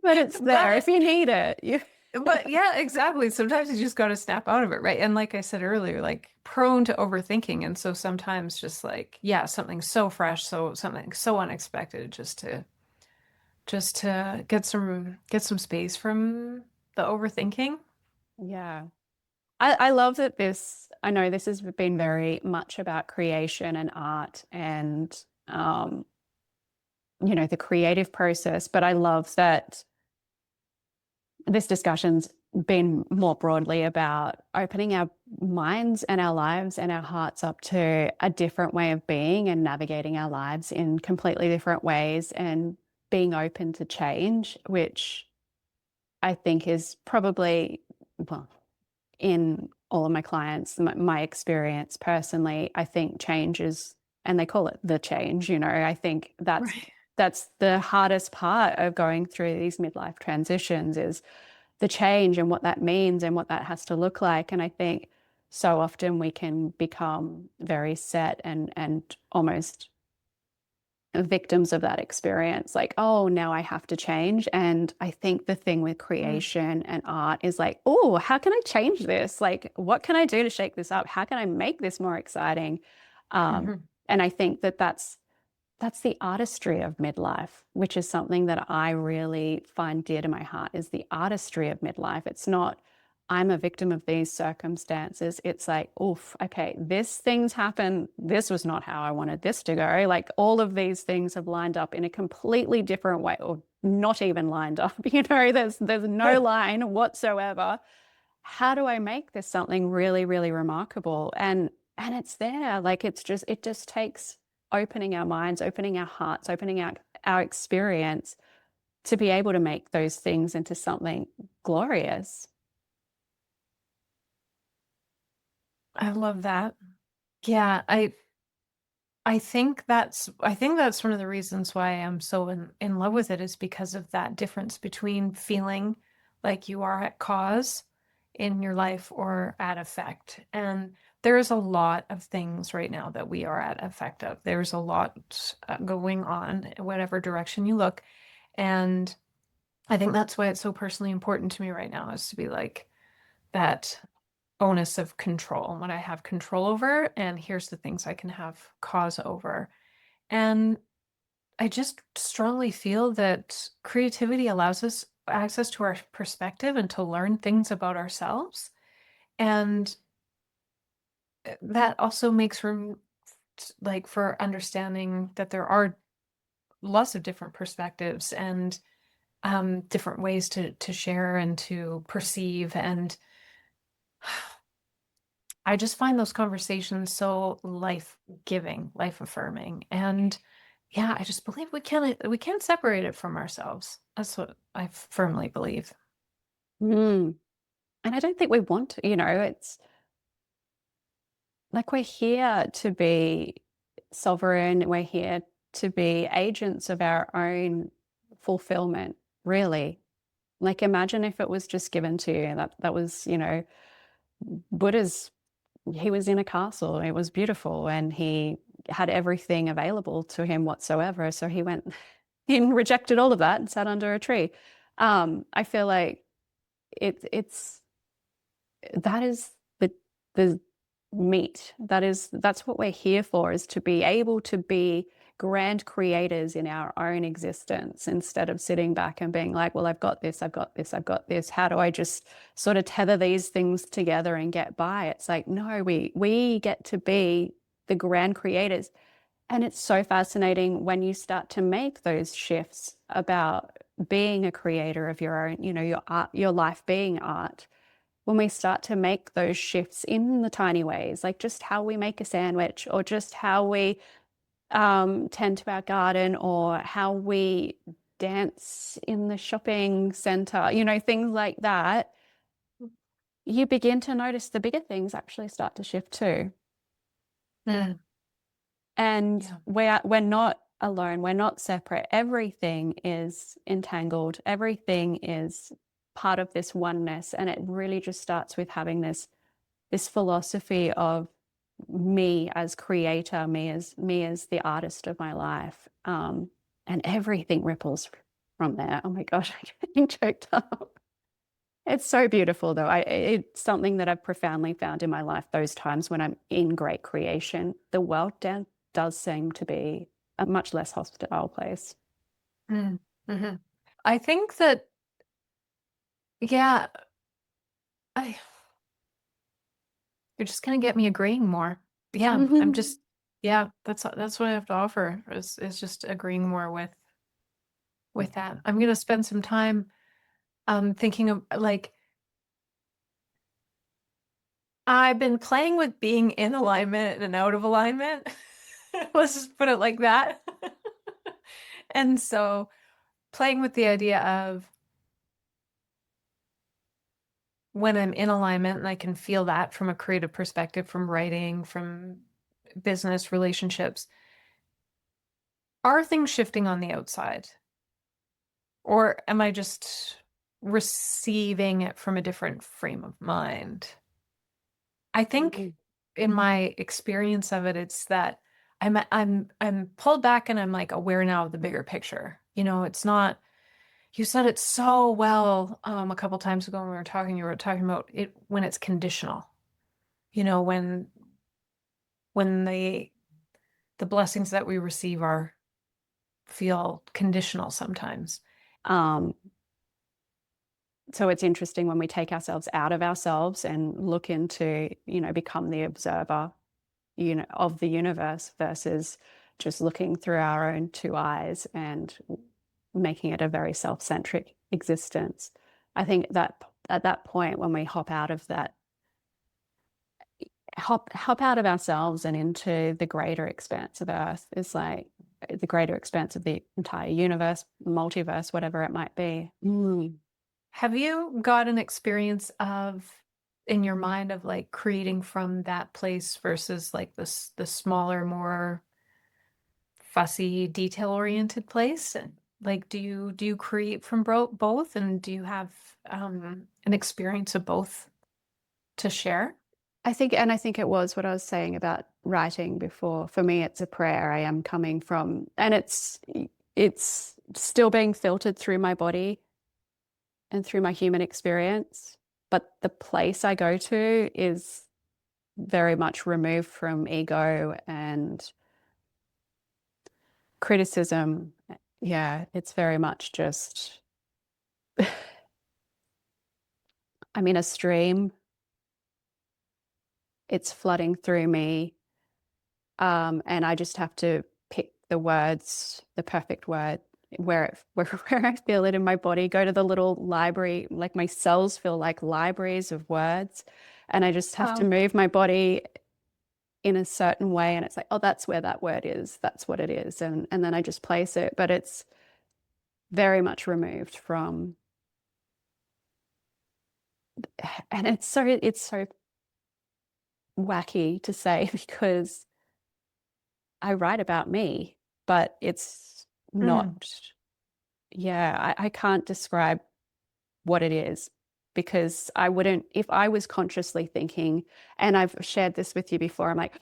But it's there if but you need it. You But yeah, exactly. Sometimes you just got to snap out of it, right? And like I said earlier, like prone to overthinking. And so sometimes just like, yeah, something so fresh, so something so unexpected just to get some space from the overthinking. Yeah. I love that I know this has been very much about creation and art and the creative process, but I love that this discussion's been more broadly about opening our minds and our lives and our hearts up to a different way of being and navigating our lives in completely different ways and being open to change, which I think is probably, well, in all of my clients, my experience personally, I think change is, and they call it the change, I think Right. that's the hardest part of going through these midlife transitions is the change and what that means and what that has to look like. And I think so often we can become very set and almost victims of that experience like, oh, now I have to change. And I think the thing with Mm. creation and art is like, oh, how can I change this? Like, what can I do to shake this up? How can I make this more exciting? um, Mhm. and I think that that's the artistry of midlife, which is something that I really find dear to my heart, is the artistry of midlife. It's not, I'm a victim of these circumstances. It's like, oof, okay, this thing's happened. This was not how I wanted this to go. Like all of these things have lined up in a completely different way, or not even lined up. There's no line whatsoever. How do I make this something really, really remarkable? And it's there. Like it just takes opening our minds, opening our hearts, opening our experience to be able to make those things into something glorious. I love that. Yeah, I think that's one of the reasons why I'm so in love with it is because of that difference between feeling like you are at cause in your life or at effect. And there's a lot of things right now that we are at effect of. There's a lot going on in whatever direction you look. And I think that's why it's so personally important to me right now is to be like that onus of control, what I have control over, and here's the things I can have cause over. And I just strongly feel that creativity allows us access to our perspective and to learn things about ourselves. And that also makes room like for understanding that there are lots of different perspectives and different ways to share and to perceive. And I just find those conversations so life-giving, life-affirming. And yeah, I just believe we can't separate it from ourselves. That's what I firmly believe. Mm. And I don't think we want to, it's like we're here to be sovereign, we're here to be agents of our own fulfillment, really. Like imagine if it was just given to you. That was, Buddha's, he was in a castle. It was beautiful and he had everything available to him whatsoever. So he went and rejected all of that and sat under a tree. I feel like it's that is the meat. That's what we're here for, is to be able to be grand creators in our own existence instead of sitting back and being like, well, I've got this, I've got this, I've got this. How do I just sort of tether these things together and get by? It's like, no, we get to be the grand creators. And it's so fascinating when you start to make those shifts about being a creator of your own, your art, your life being art, when we start to make those shifts in the tiny ways, like just how we make a sandwich or just how we tend to our garden or how we dance in the shopping center, things like that, you begin to notice the bigger things actually start to shift too. Mm. And Yeah. we're not alone, we're not separate. Everything is entangled, everything is part of this oneness. And it really just starts with having this philosophy of me as creator, me as the artist of my life. And everything ripples from there. Oh my gosh, I'm getting choked up. It's so beautiful though. It's something that I've profoundly found in my life. Those times when I'm in great creation, the world does seem to be a much less hostile place. Mm. Hmm. I think that, yeah, I you're just gonna get me agreeing more. Yeah, I'm just, yeah, that's what I have to offer is just agreeing more with that. I'm gonna spend some time thinking of like I've been playing with being in alignment and out of alignment. Let's just put it like that. And so playing with the idea of when I'm in alignment and I can feel that from a creative perspective, from writing, from business relationships, are things shifting on the outside? Or am I just receiving it from a different frame of mind? I think in my experience of it, it's that I'm pulled back and I'm like aware now of the bigger picture. It's not, you said it so well a couple times ago when we were talking, you were talking about it when it's conditional, when the blessings that we receive are feel conditional sometimes. Um, so it's interesting when we take ourselves out of ourselves and look into, become the observer, of the universe versus just looking through our own two eyes and making it a very self-centric existence. I think that at that point, when we hop out of ourselves and into the greater expanse of Earth, is like the greater expanse of the entire universe, multiverse, whatever it might be. Have you got an experience of in your mind of like creating from that place versus like the smaller, more fussy, detail-oriented place? And like do you create from both and do you have an experience of both to share? I think it was what I was saying about writing before. For me, it's a prayer. I am coming from, and it's still being filtered through my body and through my human experience. But the place I go to is very much removed from ego and criticism. Yeah, it's very much just, I'm in a stream, it's flooding through me. And I just have to pick the words, the perfect word, where I feel it in my body, go to the little library, like my cells feel like libraries of words. And I just have to Wow. move my body in a certain way. And it's like, oh, that's where that word is. That's what it is. And then I just place it. But it's very much removed from, and it's so wacky to say because I write about me, but it's Mm. not, yeah, I can't describe what it is because I wouldn't, if I was consciously thinking, and I've shared this with you before, I'm like,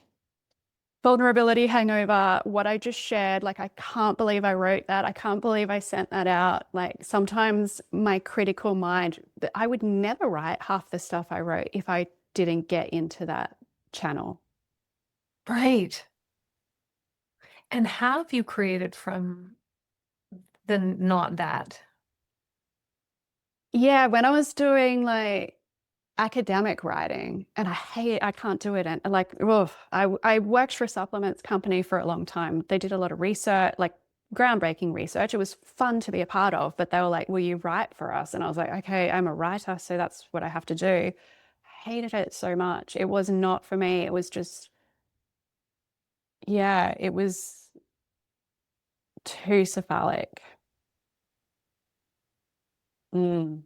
vulnerability hangover, what I just shared, like, I can't believe I wrote that. I can't believe I sent that out. Like, sometimes my critical mind, I would never write half the stuff I wrote if I didn't get into that channel. Right. And have you created from the not that? Yeah, when I was doing like academic writing, and I can't do it. And like, I worked for a supplements company for a long time. They did a lot of research, like groundbreaking research. It was fun to be a part of, but they were like, will you write for us? And I was like, okay, I'm a writer, so that's what I have to do. I hated it so much. It was not for me. It was just, yeah, it was too cephalic. Mm.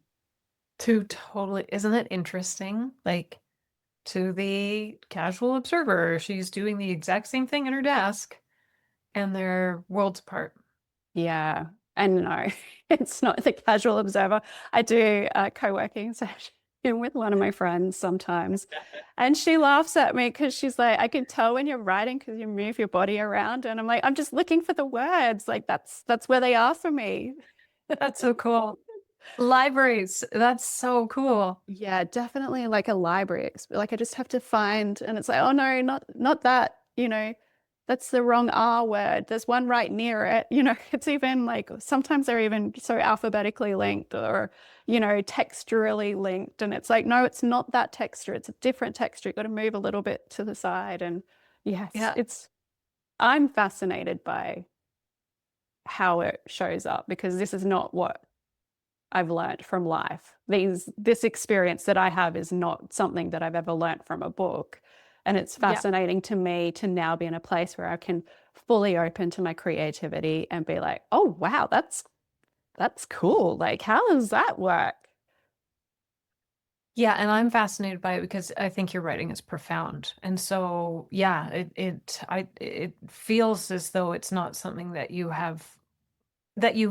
To totally, isn't it interesting? Like, to the casual observer, she's doing the exact same thing in her desk, and they're worlds apart. Yeah. And no, it's not the casual observer. I do a co-working session with one of my friends sometimes. And she laughs at me because she's like, I can tell when you're writing because you move your body around. And I'm like, I'm just looking for the words. Like that's where they are for me. That's so cool. Libraries, that's so cool. Yeah, definitely like a library. Like I just have to find, and it's like, oh no, not that, that's the wrong R word. There's one right near it. It's even like sometimes they're even so alphabetically linked or, texturally linked. And it's like, no, it's not that texture. It's a different texture. You've got to move a little bit to the side. And yes, Yeah. I'm fascinated by how it shows up because this is not what I've learned from life. This experience that I have is not something that I've ever learned from a book. And it's Yeah. fascinating to me to now be in a place where I can fully open to my creativity and be like, oh wow, that's cool. Like, how does that work? Yeah, and I'm fascinated by it because I think your writing is profound. And so, yeah, it feels as though it's not something that you've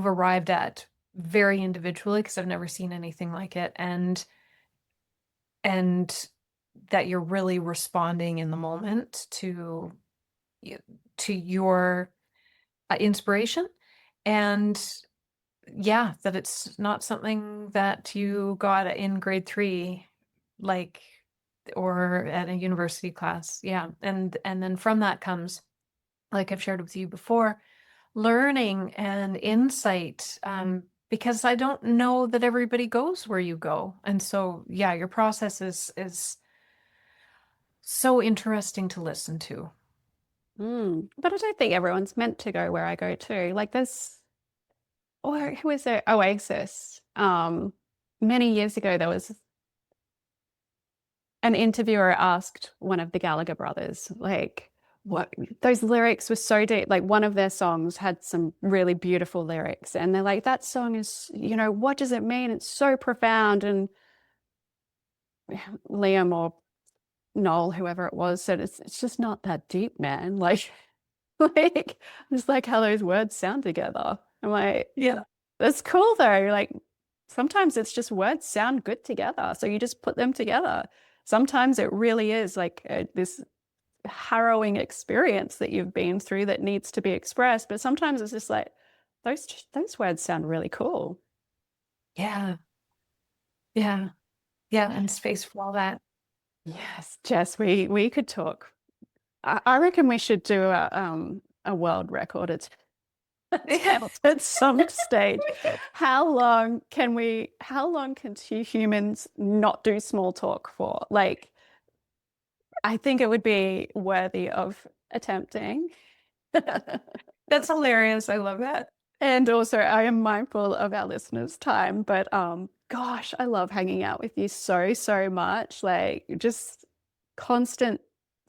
arrived at very individually because I've never seen anything like it, and that you're really responding in the moment to your inspiration, and yeah, that it's not something that you got in grade three, like, or at a university class. Yeah. And then from that comes, like I've shared with you before, learning and insight. Because I don't know that everybody goes where you go. And so, yeah, your process is so interesting to listen to. But I don't think everyone's meant to go where I go to. Like or who is it? Oasis. Many years ago, there was an interviewer asked one of the Gallagher brothers, like, what those lyrics were so deep. Like one of their songs had some really beautiful lyrics, and they're like, that song is, what does it mean? It's so profound. And Liam or Noel, whoever it was, said it's just not that deep, man. Like, like just like how those words sound together. I'm like, Yeah. that's cool though. Like sometimes it's just words sound good together. So you just put them together. Sometimes it really is like this harrowing experience that you've been through that needs to be expressed. But sometimes it's just like those words sound really cool. Yeah. Yeah. Yeah. And space for all that. Yes, Jess, we could talk. I reckon we should do a world record attempt at some stage. How long can two humans not do small talk for? Like, I think it would be worthy of attempting. That's hilarious. I love that. And also, I am mindful of our listeners' time, but gosh, I love hanging out with you so, so much. Like, just constant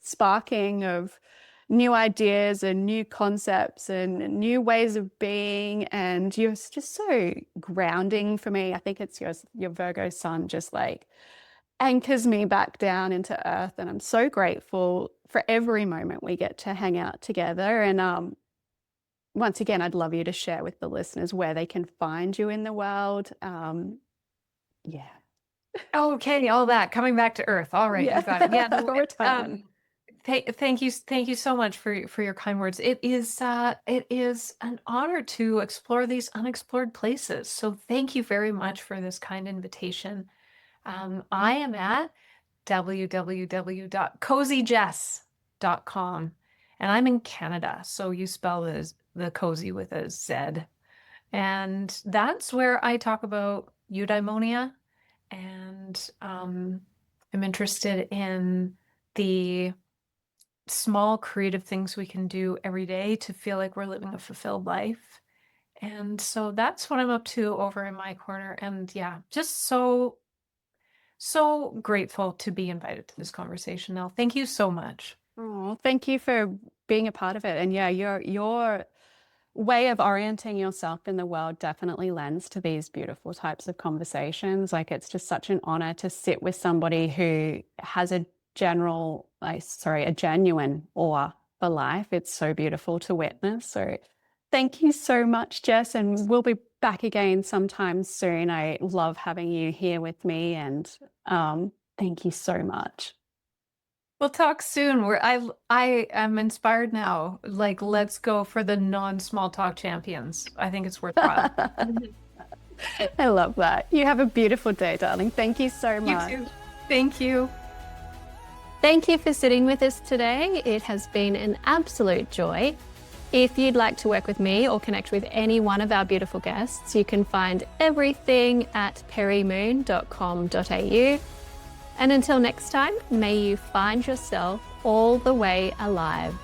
sparking of new ideas and new concepts and new ways of being. And you're just so grounding for me. I think it's your Virgo sun just like anchors me back down into earth. And I'm so grateful for every moment we get to hang out together. And once again, I'd love you to share with the listeners where they can find you in the world. Yeah. Okay, all that coming back to Earth. All right, Yeah. you got it. Yeah, no, Return. thank you so much for your kind words. It is an honor to explore these unexplored places. So thank you very much for this kind invitation. I am at www.cozyjess.com, and I'm in Canada, so you spell the cozy with a Z. And that's where I talk about eudaimonia, and I'm interested in the small creative things we can do every day to feel like we're living a fulfilled life. And so that's what I'm up to over in my corner. And yeah, just so grateful to be invited to this conversation, Nell. Thank you so much. Oh, thank you for being a part of it. And yeah, your way of orienting yourself in the world definitely lends to these beautiful types of conversations. Like it's just such an honor to sit with somebody who has a a genuine awe for life. It's so beautiful to witness. So thank you so much, Jess. And we'll be back again sometime soon. I love having you here with me, and thank you so much. We'll talk soon. I am inspired now. Like, let's go for the non-small talk champions. I think it's worthwhile. I love that. You have a beautiful day, darling. Thank you so much. You too. Thank you. Thank you for sitting with us today. It has been an absolute joy. If you'd like to work with me or connect with any one of our beautiful guests, you can find everything at perimoon.com.au. And until next time, may you find yourself all the way alive.